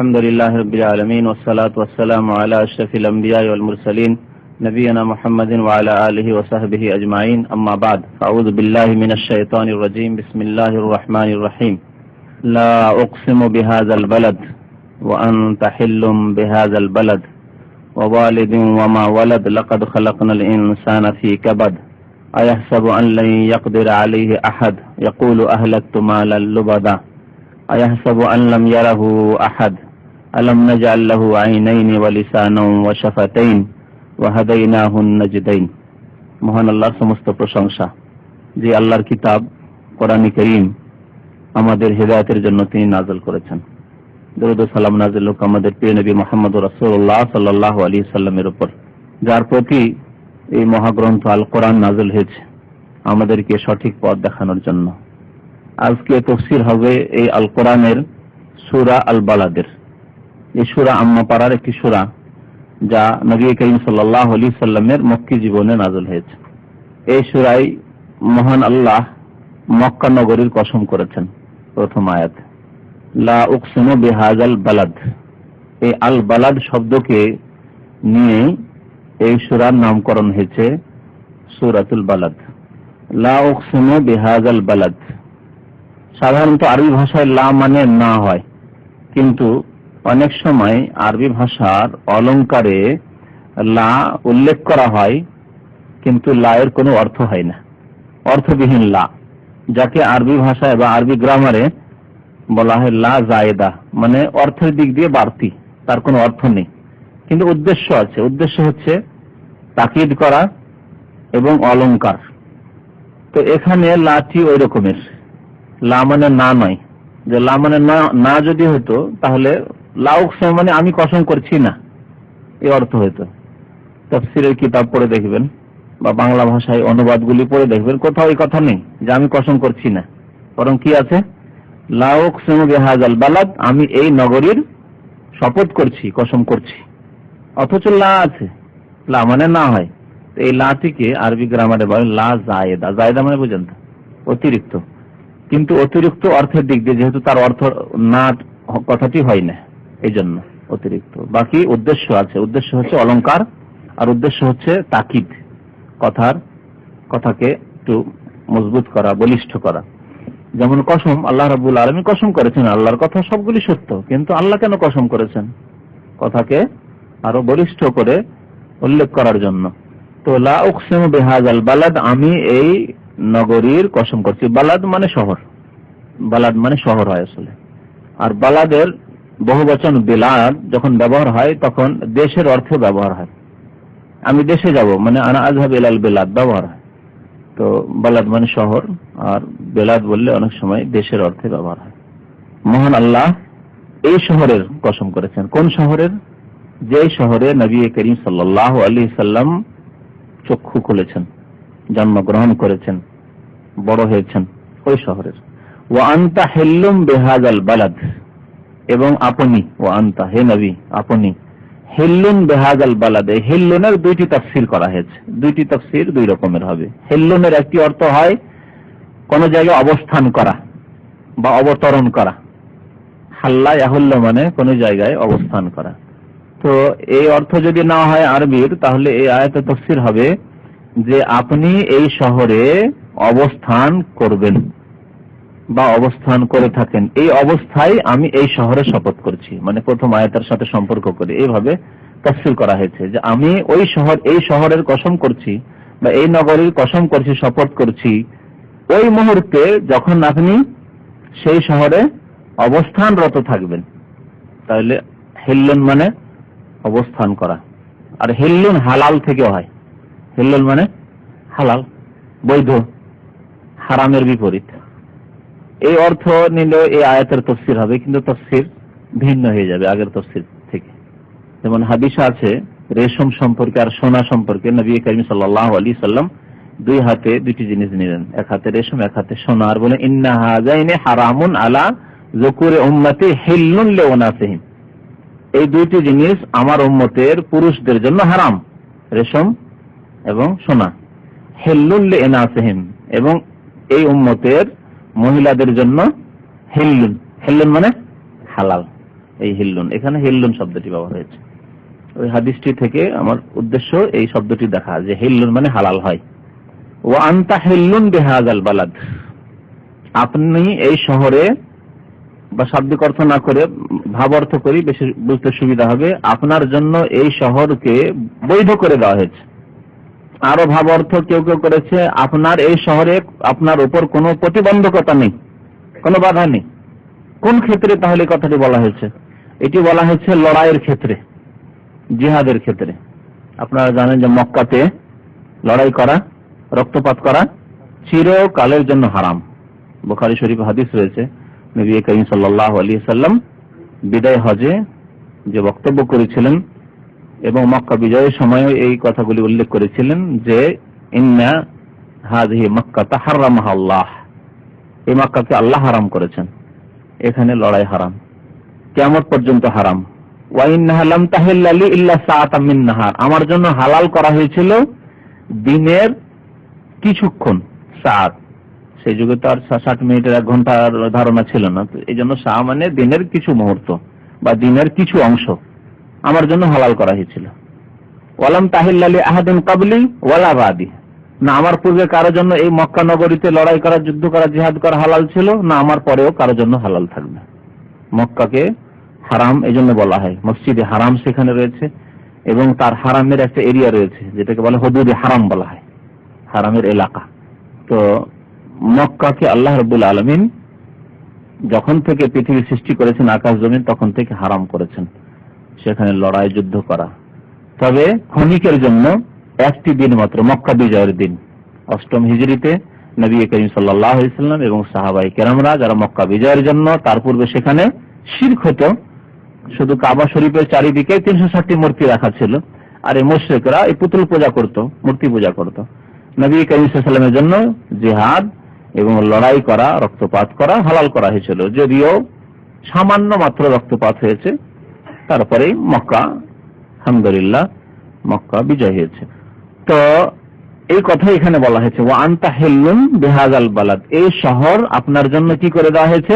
الحمد لله رب العالمين والصلاة والسلام على أشرف الأنبياء والمرسلين نبينا محمد وعلى آله وصحبه أجمعين أما بعد فأعوذ بالله من الشيطان الرجيم بسم الله الرحمن الرحيم لا أقسم بهذا البلد وأنت حل بهذا البلد ووالد وما ولد لقد خلقنا الإنسان في كبد أيحسب أن لن يقدر عليه أحد يقول أهلكت مالا لبدا أيحسب أن لم يره أحد ألم نجعل له عينين ولسانا وشفتين وهديناه النجدين। মহান আল্লাহর সমস্ত প্রশংসা, যে আল্লাহর কিতাব কোরআন কারীম আমাদের হেদায়েতের জন্য তিনি নাযিল করেছেন। দরুদ ও সালাম নাযিল হোক আমাদের প্রিয় নবী মুহাম্মদ রাসূলুল্লাহ সাল্লাল্লাহু আলাইহি সাল্লামের উপর, যার প্রতি এই মহাগ্রন্থ আল কোরআন নাযিল হয়েছে আমাদেরকে সঠিক পথ দেখানোর জন্য। আজকে তাফসীর হবে এই আল কোরআনের সূরা আল বালাদের। এই সূরা আম্মা পারার একটি সূরা, যা নবী করিম সাল্লাল্লাহু আলাইহি সাল্লামের মক্কি জীবনে নাযিল হয়েছে। এই সূরায় মহান আল্লাহ মক্কা নগরীর কসম করেছেন। প্রথম আয়াত লা উকসিমু বিহাযাল বালাদ, এই আল বালাদ শব্দকে নিয়ে এই সূরার নামকরণ হয়েছে সূরাতুল বালাদ। লা উকসিমু বিহাযাল বালাদ, সাধারণত আরবি ভাষায় লা মানে না হয়, কিন্তু অনেক সময় আরবি ভাষার অলংকারে লা উল্লেখ করা হয়, কিন্তু লা এর কোনো অর্থ হয় না, অর্থবিহীন লা, যাকে আরবি ভাষায় বা আরবি গ্রামারে বলা হয় লা জায়েদা, মানে অর্থের দিক দিয়ে বাড়তি, তার কোনো অর্থ নেই, কিন্তু উদ্দেশ্য আছে। উদ্দেশ্য হচ্ছে তাকিদ করা এবং অলংকার। তো এখানে লাটি ওই রকমের, লা মানে না নয়, যে লা মানে না যদি হতো তাহলে লা উকসিম মানে আমি কসম করছি না, এই অর্থ হতো। তাফসীরের কিতাব পড়ে দেখবেন বা বাংলা ভাষায় অনুবাদগুলি পড়ে দেখবেন, কোথাও এই কথা নেই যে আমি কসম করছি না, বরং কি আছে লা উকসিমু বিহাযাল বালাদ, আমি এই নগরীর শপথ করছি, কসম করছি। অথচ লা আছে, লা মানে না হয়। এই লাটিকে আরবি গ্রামারে বলে লা জায়েদা। জায়েদা মানে বুঝেন তো অতিরিক্ত, কিন্তু অতিরিক্ত অর্থের দিক দিয়ে যেহেতু তার অর্থ না কথাটি হয় না, এই জন্য অতিরিক্ত। বাকি উদ্দেশ্য আছে, উদ্দেশ্য হচ্ছে অলংকার, আর উদ্দেশ্য হচ্ছে তাকিদ, কথাকে একটু মজবুত করা, বলিষ্ঠ করা। যেমন কসম, আল্লাহ রাব্বুল আলামিন কসম করেছেন, আল্লাহর কথা সবগুলি সত্য, কিন্তু আল্লাহ কেন কসম করেছেন? কথাকে আরো বলিষ্ঠ করে উল্লেখ করার জন্য। তো লা উকসিমু বিহাযাল বালাদ, আমি এই নগরীর কসম করছি। বালাদ মানে শহর, বালাদ মানে শহর হয় আসলে। আর বালাদের বহুবচন বিলাদ যখন ব্যবহার হয় তখন দেশের অর্থে ব্যবহার হয়। আমি দেশে যাব মানে আনা আযহাব ইলাল বিলাদ ব্যবহার হয়। তো বালাদ মানে শহর, আর বিলাদ বললে অনেক সময় দেশের অর্থে ব্যবহার হয়। মহান আল্লাহ এই শহরের কসম করেছেন। কোন শহরের? যে শহরে নবী করিম সাল্লাল্লাহু আলাইহি সাল্লাম চক্ষু খুলেছেন, জন্মগ্রহণ করেছেন, বড় হয়েছেন, ওই শহরের। ওয়া আনতা হিল্লুম বিহাযাল বালাদ, এবং আপনি, ওয়া আনতা হে নবী আপনি, হিল্লুন বিহাযাল বালাদে, হিল্লুনের দুইটি তাফসীর করা হয়েছে। দুইটি তাফসীর দুই রকমের হবে। হিল্লুনের একটি অর্থ হয় কোন জায়গায় অবস্থান করা বা অবতরণ করা। হাল্লা ইয়াহুল্লু মানে কোন জায়গায় অবস্থান করা। তো এই অর্থ যদি না হয় আরবির, তাহলে এই আয়াতের তাফসীর হবে যে আপনি এই শহরে অবস্থান করবেন বা অবস্থান করে থাকেন, এই অবস্থায় আমি এই শহরে শপথ করছি। মানে প্রথম আয়াতের সাথে সম্পর্ক করে এইভাবে তাফসীর করা হয়েছে যে আমি ওই শহর, এই শহরের কসম করছি বা এই নগরীর কসম করছি, শপথ করছি ওই মুহূর্তে যখন আপনি সেই শহরে অবস্থানরত থাকবেন। তাহলে হিল্লুন মানে অবস্থান করা, আর হিল্লুন হালাল থেকে হয়। হিল্লুন মানে হালাল, বৈধ, হারামের বিপরীত। এই অর্থ নিলে এই আয়াতের তাফসীর হবে, কিন্তু তাফসীর ভিন্ন হয়ে যাবে আগের তাফসীর থেকে। যেমন হাদিসে আছে রেশম সম্পর্কে আর সোনা সম্পর্কে, নবী করিম সাল্লাল্লাহু আলাইহি সাল্লাম দুই হাতে দুটি জিনিস নিলেন, এক হাতে রেশম, এক হাতে সোনা, আর বলেন ইন্না হাযাইনি হারামুন আলা যুকুরি উম্মতি হিল্লুন লিউনাসিহিম, এই দুইটি জিনিস আমার উম্মতের পুরুষদের জন্য হারাম, রেশম এবং সোনা। হিল্লুন লিইনাসিহিম, এবং এই উম্মতের মহিলাদের জন্য হিল্লুন, হিল্লুন মানে হালাল। এই হিল্লুন, এখানে হিল্লুন শব্দটি ব্যবহার হয়েছে। ওই হাদিসটি থেকে আমার উদ্দেশ্য এই শব্দটি দেখা, যে হিল্লুন মানে হালাল হয়। ওয়া আনতা হিল্লুন বিহাযাল বালাদ, আপনি এই শহরে, বা শাব্দিক অর্থ না করে ভাব অর্থ করি, বেশি বুঝতে সুবিধা হবে, আপনার জন্য এই শহরকে বৈধ করে দেওয়া হয়েছে। আরো ভাব অর্থ কেউ কেউ করেছে, আপনার এই শহরে আপনার উপর কোনো প্রতিবন্ধকতা নেই, কোনো বাধা নেই। কোন ক্ষেত্রে তাহলে কথাটি বলা হয়েছে? এটি বলা হয়েছে লড়াইয়ের ক্ষেত্রে, জিহাদের ক্ষেত্রে। আপনারা জানেন যে মক্কাতে লড়াই করা, রক্তপাত করা চিরকালের জন্য হারাম। বুখারী শরীফ হাদিস রয়েছে, নবী করিম সাল্লাল্লাহু আলাইহি ওয়াসাল্লাম বিদায় হজে যে বক্তব্য করেছিলেন এবং মক্কা বিজয়ের সময় এই কথাগুলি উল্লেখ করেছিলেন যে ইন্না হাযিহি মক্কা তাহাররামাহা আল্লাহ, এই মক্কাকে আল্লাহ হারাম করেছেন, এখানে লড়াই হারাম, কিয়ামত পর্যন্ত হারাম। ওয়া ইন্নাহা লাম তাহিল্লা লি ইল্লা সাআতাম মিন নাহার, আমার জন্য হালাল করা হয়েছিল দিনের কিছুক্ষণ, সাআত, সেই যুগে তো আর 60 মিনিটের 1 ঘন্টার ধারণা ছিল না, তো এই জন্য সা মানে দিনের কিছু মুহূর্ত বা দিনের কিছু অংশ আমার জন্য হালাল করা হয়েছিল। ওয়ালাম তাহিল্লা লি আহাদিন ক্বাবলি ওয়ালা বাদি, না আমার পূর্বে কারোর জন্য এই মক্কা নগরীতে লড়াই করা, যুদ্ধ করা, জিহাদ করা হালাল ছিল, না আমার পরেও কারোর জন্য হালাল থাকবে। মক্কাকে হারাম এই জন্য বলা হয়, মসজিদে হারাম সেখানে রয়েছে এবং তার হারামের একটা এরিয়া রয়েছে যেটাকে বলে হুদুদে হারাম বলা হয়, হারামের এলাকা। তো মক্কাকে আল্লাহ রাব্বুল আলামিন যখন থেকে পৃথিবী সৃষ্টি করেছেন, আকাশ জমিন, তখন থেকে হারাম করেছেন সেখানে লড়াই, যুদ্ধ করা। তবে ক্ষণিকের জন্য একটি দিন মাত্র, মক্কা বিজয়ের দিন 8ম হিজরিতে নবী করিম সাল্লাল্লাহু আলাইহি ওয়াসাল্লাম এবং সাহাবায়ে কেরামরা যারা মক্কা বিজয়ের জন্য, তার পূর্বে সেখানে শিরক হতো, শুধু কাবা শরীফের চারিদিকে 360টি মূর্তি রাখা ছিল, আর এই মুশরিকরা এই পুতুল পূজা করত, মূর্তি পূজা করত। নবী করিম সাল্লাল্লাহু আলাইহি ওয়াসাল্লামের জন্য জিহাদ এবং লড়াই করা, রক্তপাত করা হালাল করা হয়েছিল, যদিও সামান্য মাত্র রক্তপাত হয়েছে, তারপরে মক্কা আলহামদুলিল্লাহ মক্কা বিজয় হয়েছে। তো এই কথা এখানে বলা হয়েছে, ওয়া আনতা হিল্লুন বিহাযাল বালাদ, এই শহর আপনার জন্য কি করে দেওয়া হয়েছে?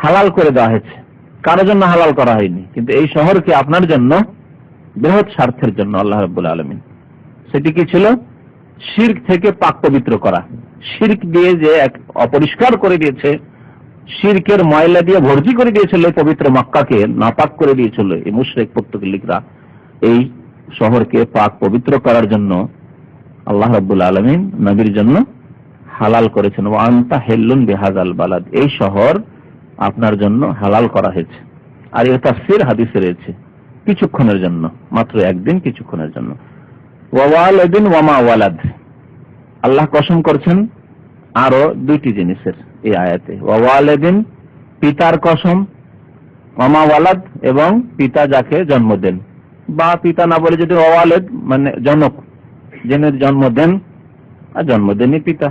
হালাল করে দেওয়া হয়েছে। কারোর জন্য হালাল করা হয়নি, কিন্তু এই শহরকে আপনার জন্য বৃহৎ স্বার্থের জন্য আল্লাহ রাব্বুল আলামিন, সেটি কি ছিল? শিরক থেকে পাক পবিত্র করা। শিরক দিয়ে যে এক অপরিষ্কার করে দিয়েছে, শিরকের ময়লা দিয়ে ভর্তি করে দিয়েছিল পবিত্র মক্কাকে, নাপাক করে দিয়েছিল এই মুশরিক পর্তুগিজরা, এই শহরকে পাক পবিত্র করার জন্য আল্লাহ রাব্বুল আলামিন নবীর জন্য হালাল করেছেন। ওয়া আনতা হিল্লুন বিহাযাল বালাদ, এই শহর আপনার জন্য হালাল করা হয়েছে। আর এর তাফসীর হাদিসে রয়েছে, কিছুক্ষণের জন্য, মাত্র একদিন, কিছুক্ষণের জন্য। ওয়া ওয়ালাদিন ওয়া মা ওয়ালাদ, আল্লাহ কসম করছেন আরো 2টি জিনিসের এই আয়াতে। ওয়া ওয়ালাদিন, পিতার কসম, ওয়া মা ওয়ালাদ, এবং পিতা যাকে জন্ম দেন, বা পিতা না বলে যদি ওয়া ওয়ালাদ মানে জনক, যিনি জন্ম দেন, আর জন্ম দেনই পিতা,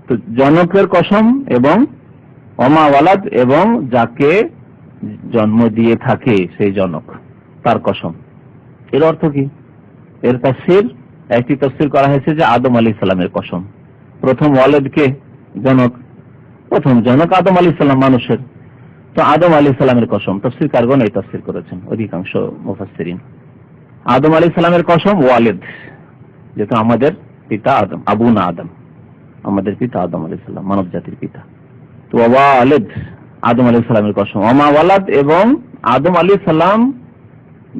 তো জনকের কসম, এবং ওয়া মা ওয়ালাদ, এবং যাকে জন্ম দিয়ে থাকে সেই জনক, তার কসম। এর অর্থ কি? এর তাফসীর, একটি তাফসীর করা হয়েছে যে আদম আলাইহিস সালামের কসম। প্রথম ওয়ালাদকে জনক, প্রথম জনক আদম আলাইহিস সালাম মানুষের, তো আদম আলাইহিস সালামের কসম। তাফসীরকারগণ এই তাফসীর করেছেন, অধিকাংশ মুফাসসিরিন। আদম আলাইহিস সালামের কসম, ওয়ালিদ, যেহেতু আমাদের পিতা আদম, আবুনা আদম, আমাদের পিতা আদম আলাইহিস সালাম, মানব জাতির পিতা। তো ওয়ালিদ, আদম আলাইহিস সালামের কসম। ওয়া মা ওয়ালাদ, এবং আদম আলাইহিস সালাম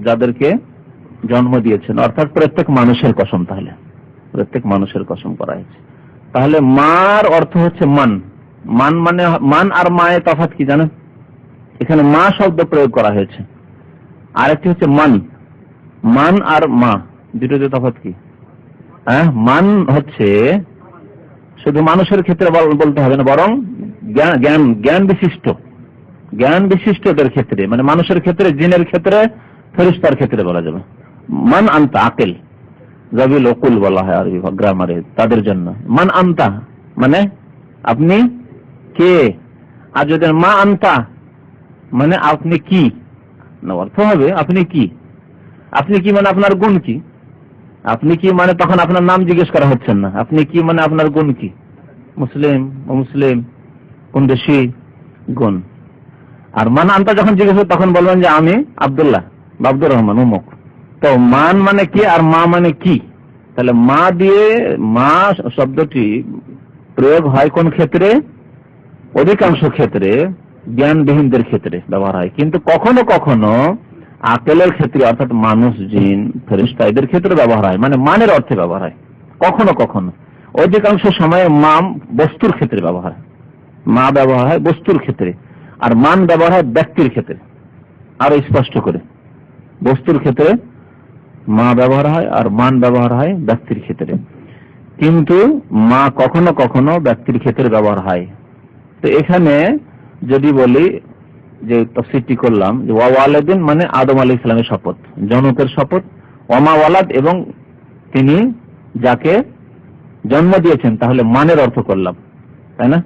যাদেরকে জন্ম দিয়েছেন, অর্থাৎ প্রত্যেক মানুষের কসম। তাহলে প্রত্যেক মানুষের কসম করা হয়েছে। তাহলে মার অর্থ হচ্ছে মান। মান মানে, মান আর মায়ের তফাৎ কি জানেন? এখানে মা শব্দ প্রয়োগ করা হয়েছে, আরেকটি হচ্ছে মান। মান আর মা দুটোতে তফাৎ কি? মান হচ্ছে শুধু মানুষের ক্ষেত্রে বলতে হবে না, বরং জ্ঞান বিশিষ্ট, জ্ঞান বিশিষ্টদের ক্ষেত্রে, মানে মানুষের ক্ষেত্রে, জিনের ক্ষেত্রে, ফেরেশতার ক্ষেত্রে বলা যাবে। মান আনতা, আকিল, জাবিল উকুল বলা হয় আরবি গ্রামারে তাদের জন্য। মান আনতা মানে আপনি কে, আর যদি মা আনতা মানে আপনি কি, না অর্থ হবে আপনি কি। আপনি কি মানে আপনার গুণ কি। আপনি কি মানে তখন আপনার নাম জিজ্ঞেস করা হচ্ছে না, আপনি কি মানে আপনার গুণ কি, মুসলিম, অমুসলিম, কোন দেশি, গুণ। আর মান আনতা যখন জিজ্ঞেস করবে তখন বলবেন যে আমি আব্দুল্লাহ বা আব্দুর রহমান অমুক। তো মান মানে কি আর মা মানে কি? তাহলে মা দিয়ে মা শব্দটি প্রয়োগ হয় কোন ক্ষেত্রে? অধিকাংশ ক্ষেত্রে জ্ঞানবিহীনদের ক্ষেত্রে ব্যবহার হয়, কিন্তু কখনো কখনো আকলের ক্ষেত্রে অর্থাৎ মানুষ, জিন, ফেরেশতা এদের ক্ষেত্রে ব্যবহার হয়, মানে মানের অর্থে ব্যবহার হয় কখনো কখনো। অধিকাংশ সময়ে মা বস্তুর ক্ষেত্রে ব্যবহার হয়, মা ব্যবহার হয় বস্তুর ক্ষেত্রে, আর মান ব্যবহার হয় ব্যক্তির ক্ষেত্রে। আরো স্পষ্ট করে, বস্তুর ক্ষেত্রে মা ব্যবহার হয় আর মান ব্যবহার হয় ব্যক্তির ক্ষেত্রে, কিন্তু মা কখনো কখনো ব্যক্তির ক্ষেত্রে ব্যবহার হয়। তো এখানে যদি বলি যে তাফসীরটি করলাম যে ওয়া ওয়ালাদিন মানে আদম আলাইহিস সালামের শপথ, জনকের শপথ, ওমা ওয়ালাদ এবং তিনি যাকে জন্ম দিয়েছেন, তাহলে মানের অর্থ করলাম, তাই না?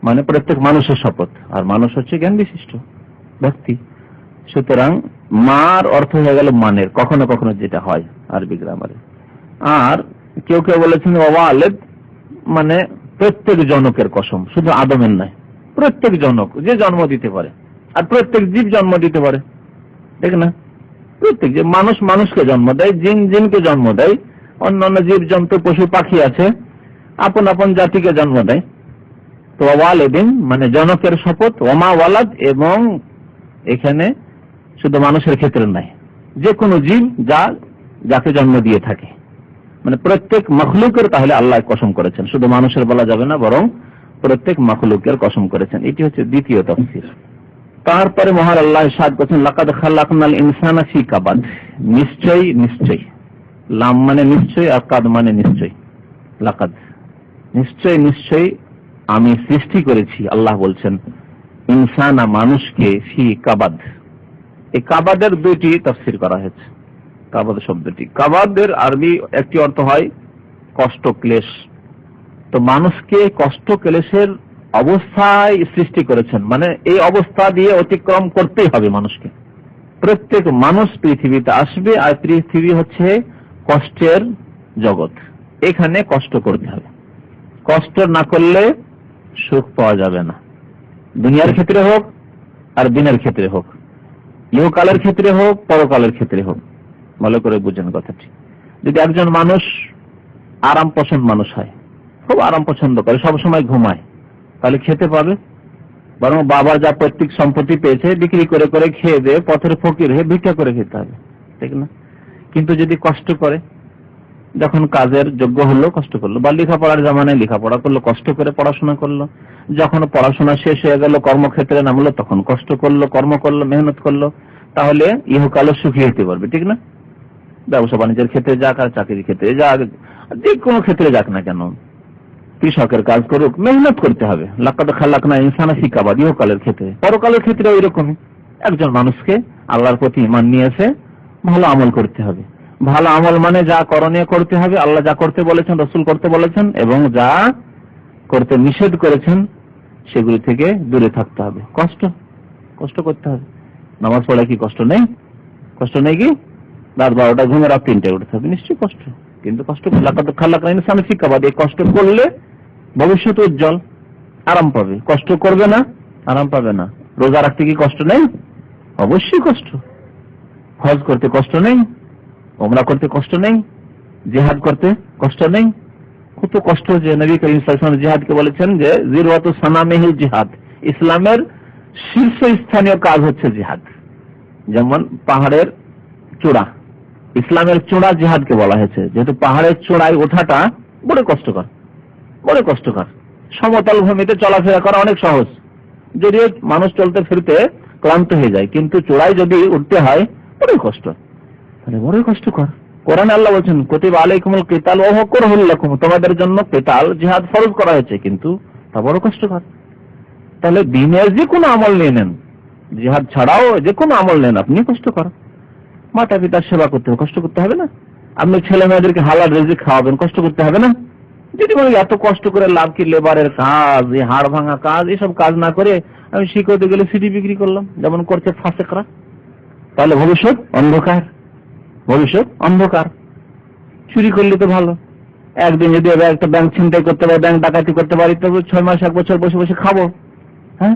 মানে প্রত্যেক মানুষের শপথ, আর মানুষ হচ্ছে জ্ঞান বিশিষ্ট ব্যক্তি। সুতরাং মার অর্থ হয়ে গেল মানের, কখনো কখনো যেটা হয় আরবি গ্রামারে। আর কেউ কেউ বলেছেন ওয়ালিদ মানে প্রত্যেক জনকের কসম, শুধু আদমের নয়, প্রত্যেক জনক যে জন্ম দিতে পারে, আর প্রত্যেক জীব জন্ম দিতে পারে, ঠিক না? প্রত্যেক যে মানুষ মানুষকে জন্ম দেয়, জিন জিনকে জন্ম দেয়, অন্যান্য জীব জন্তু পশু পাখি আছে আপন আপন জাতিকে জন্ম দেয়। তো ওয়ালিদিন মানে জনকের শপথ, ওমা ওয়ালাদ, এবং এখানে শুধু মানুষের ক্ষেত্রে নয়, যে কোনো জীব যাকে জন্ম দিয়ে থাকে, মানে প্রত্যেক মখলুকের তাহলে আল্লাহ কসম করেছেন, শুধু মানুষের বলা যাবে না, বরং প্রত্যেক মখলুকের কসম করেছেন। এটি হচ্ছে দ্বিতীয় তাফসীর। তারপরে মহান আল্লাহ ইরশাদ করেছেন লাকাদ খালাকনাল ইনসানা ফি কাবাদ, নিশ্চয়ই নিশ্চয়ই, লাম মানে নিশ্চয়ই আর কাদ মানে নিশ্চয়ই, লাকাদ নিশ্চয়ই নিশ্চয়ই আমি সৃষ্টি করেছি, আল্লাহ বলছেন ইনসানা মানুষকে, ফি কাবাদ। এই কাবাদের দুইটি তাফসীর করা হয়েছে। কাবাদ শব্দটি, কাবাদের আরবি একটি অর্থ হয় কষ্ট ক্লেশ, তো মানুষকে কষ্ট ক্লেশের অবস্থায় সৃষ্টি করেছেন, মানে এই অবস্থা দিয়ে অতিক্রম করতেই হবে মানুষকে। প্রত্যেক মানুষ পৃথিবীতে আসবে, আর পৃথিবী হচ্ছে কষ্টের জগৎ, এখানে কষ্ট করতে হবে, কষ্ট না করলে সুখ পাওয়া যাবে না, দুনিয়ার ক্ষেত্রে হোক আর দিনের ক্ষেত্রে হোক, ইহকালের ক্ষেত্রে হোক পরকালের ক্ষেত্রে হোক। ভালো করে বুঝেন কথাটি। যদি একজন মানুষ আরাম পছন্দ মানুষ হয়, খুব আরাম পছন্দ করে, সবসময় ঘুমায়, তাহলে খেতে পাবে? বরং বাবার যা পৈতৃক সম্পত্তি পেয়েছে বিক্রি করে করে খেয়ে দিয়ে পথের ফকির হয়ে ভিক্ষা করে খেতে হবে, ঠিক না? কিন্তু যদি কষ্ট করে, যখন কাজের যোগ্য হলো কষ্ট করলো, বা লেখাপড়ার জামানায় লেখাপড়া করলো, কষ্ট করে পড়াশোনা করলো, যখন পড়াশোনা শেষ হয়ে গেল কর্মক্ষেত্রে নামলো, তখন কষ্ট করলো, কর্ম করলো, মেহনত করলো, তাহলে ইহকালে সুখী হতে পারবে, ঠিক না? ব্যবসা বাণিজ্যের ক্ষেত্রে যাক আর চাকরির ক্ষেত্রে যাক, যে কোনো ক্ষেত্রে যাক না কেন, কৃষকের কাজ করুক, মেহনত করতে হবে। লাকাদ খালাকনা ইনসানা ফি কাবাদ, ইহকালের ক্ষেত্রে, পরকালের ক্ষেত্রে ওইরকমই। একজন মানুষকে আল্লাহর প্রতি ঈমান নিয়ে এসে ভালো আমল করতে হবে। ভালো আমল মানে যা করণীয় করতে হবে, আল্লাহ যা করতে বলেছেন, রাসূল করতে বলেছেন, এবং যা করতে নিষেধ করেছেন সেগুলি থেকে দূরে থাকতে হবে। কষ্ট করতে হবে। নামাজ পড়া কি কষ্ট নেই? কষ্ট নেই কি? রাত 12টা ঘুমে রাত 3টায় উঠতে হবে, নিশ্চয়ই কষ্ট, কিন্তু কষ্ট লাকাদ খালাকনা ইনসানা ফি কাবাদ, এই কষ্ট করলে ভবিষ্যৎ উজ্জ্বল, আরাম পাবে। কষ্ট করবে না, আরাম পাবে না। রোজা রাখতে কি কষ্ট নেই? অবশ্যই কষ্ট। হজ করতে কষ্ট নেই? ওমরা করতে কষ্ট নেই? জিহাদ করতে কষ্ট নেই? কত কষ্ট, যে নবী করিম সাল্লাল্লাহু আলাইহি ওয়াসাল্লাম জিহাদকে বলেছেন যে জিরওয়াতু সানামিহিল জিহাদ, ইসলামের শীর্ষস্থানীয় কাজ হচ্ছে জিহাদ। যেমন পাহাড়ের চূড়া, ইসলামের চূড়া জিহাদকে বলা হয়েছে, যেহেতু পাহাড়ের চূড়ায় ওঠাটা বড় কষ্টকর, বড় কষ্টকর। সমতল ভূমিতে চলাফেরা করা অনেক সহজ, যদিও মানুষ চলতে ফিরতে ক্লান্ত হয়ে যায়, কিন্তু চূড়ায় যদি উঠতে হয় বড় কষ্ট, তাহলে বড় কষ্টকর। কোরআনে আল্লাহ বলছেন কুতিবা আলাইকুমুল কিতাল ওয়া হুয়া কুরহুল লাকুম, তোমাদের জন্য কিতাল জিহাদ ফরজ করা হয়েছে, কিন্তু তা বড় কষ্টকর। তাহলে দ্বীনের যে কোনো আমল নিয়ে নেন, জিহাদ ছাড়াও যে কোনো আমল নেন, আপনি কষ্টকর। মাতা পিতার সেবা করতে হবে, কষ্ট করতে হবে না? আপনি ছেলে মেয়েদেরকে হালাল রিজিক খাওয়াবেন, কষ্ট করতে হবে না? যদি বলি এত কষ্ট করে লাভ কি, লেবারের কাজ, এই হাড় ভাঙা কাজ, এসব কাজ না করে আমি শিখতে গেলে সিডি বিক্রি করলাম, যেমন করছে ফাসেকরা, তাহলে ভবিষ্যৎ অন্ধকার, ভবিষ্যৎ অন্ধকার। চুরি করলে তো ভালো, একদিন যদি একটা ব্যাংক ছিনতাই করতে পারি, ব্যাংক ডাকাতি করতে পারি, তবে 6 মাস 1 বছর বসে বসে খাবো, হ্যাঁ?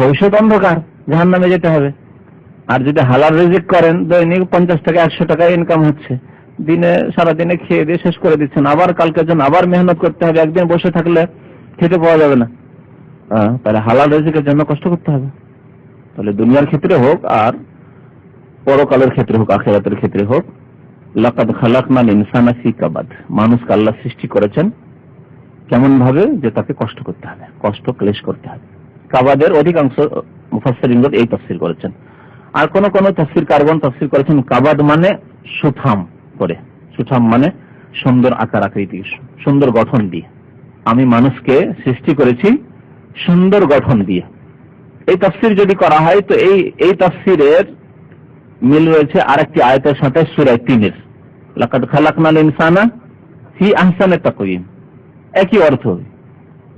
ভবিষ্যৎ অন্ধকার। জাহান্নামে যেতে হবে। আর যদি হালাল রিজিক করেন, দৈনিক 50 টাকা 100 টাকা ইনকাম হচ্ছে, দিনে সারাদিনে খেয়ে দিয়ে শেষ করে দিচ্ছেন, আবার কালকের জন্য আবার মেহনত করতে হবে, একদিন বসে থাকলে খেতে পাওয়া যাবে না। তাহলে হালাল রিজিকের জন্য কষ্ট করতে হবে। তাহলে দুনিয়ার ক্ষেত্রে হোক আর পরকালের ক্ষেত্রে হোক, আখিরাতের ক্ষেত্রে হোক, লাকাদ খালাকনাল ইনসানা ফি কাবাদ, মানুষকে আল্লাহ সৃষ্টি করেছেন কেমন ভাবে, যে তাকে কষ্ট করতে হবে, কষ্ট ক্লেশ করতে হবে। কাবাদের অধিকাংশ মুফাসসিরিনগণ এই তাফসীর করেছেন। আর কোন কোন তাফসীরকারগণ তাফসীর করেছেন কাবাদ মানে সুঠাম করে, সুঠাম মানে সুন্দর আকার আকৃতি, সুন্দর গঠন দিয়ে। আমি মানুষকে সৃষ্টি করেছি সুন্দর গঠন দিয়ে। এই তাফসীর যদি করা হয় তো এই তাফসীরের মিল রয়েছে আরেকটি আয়াতের সাথে, সূরা 3-এর লাকাদ খালাকনাল ইনসানা ফি আহসানি তাকওয়িম, একই অর্থ।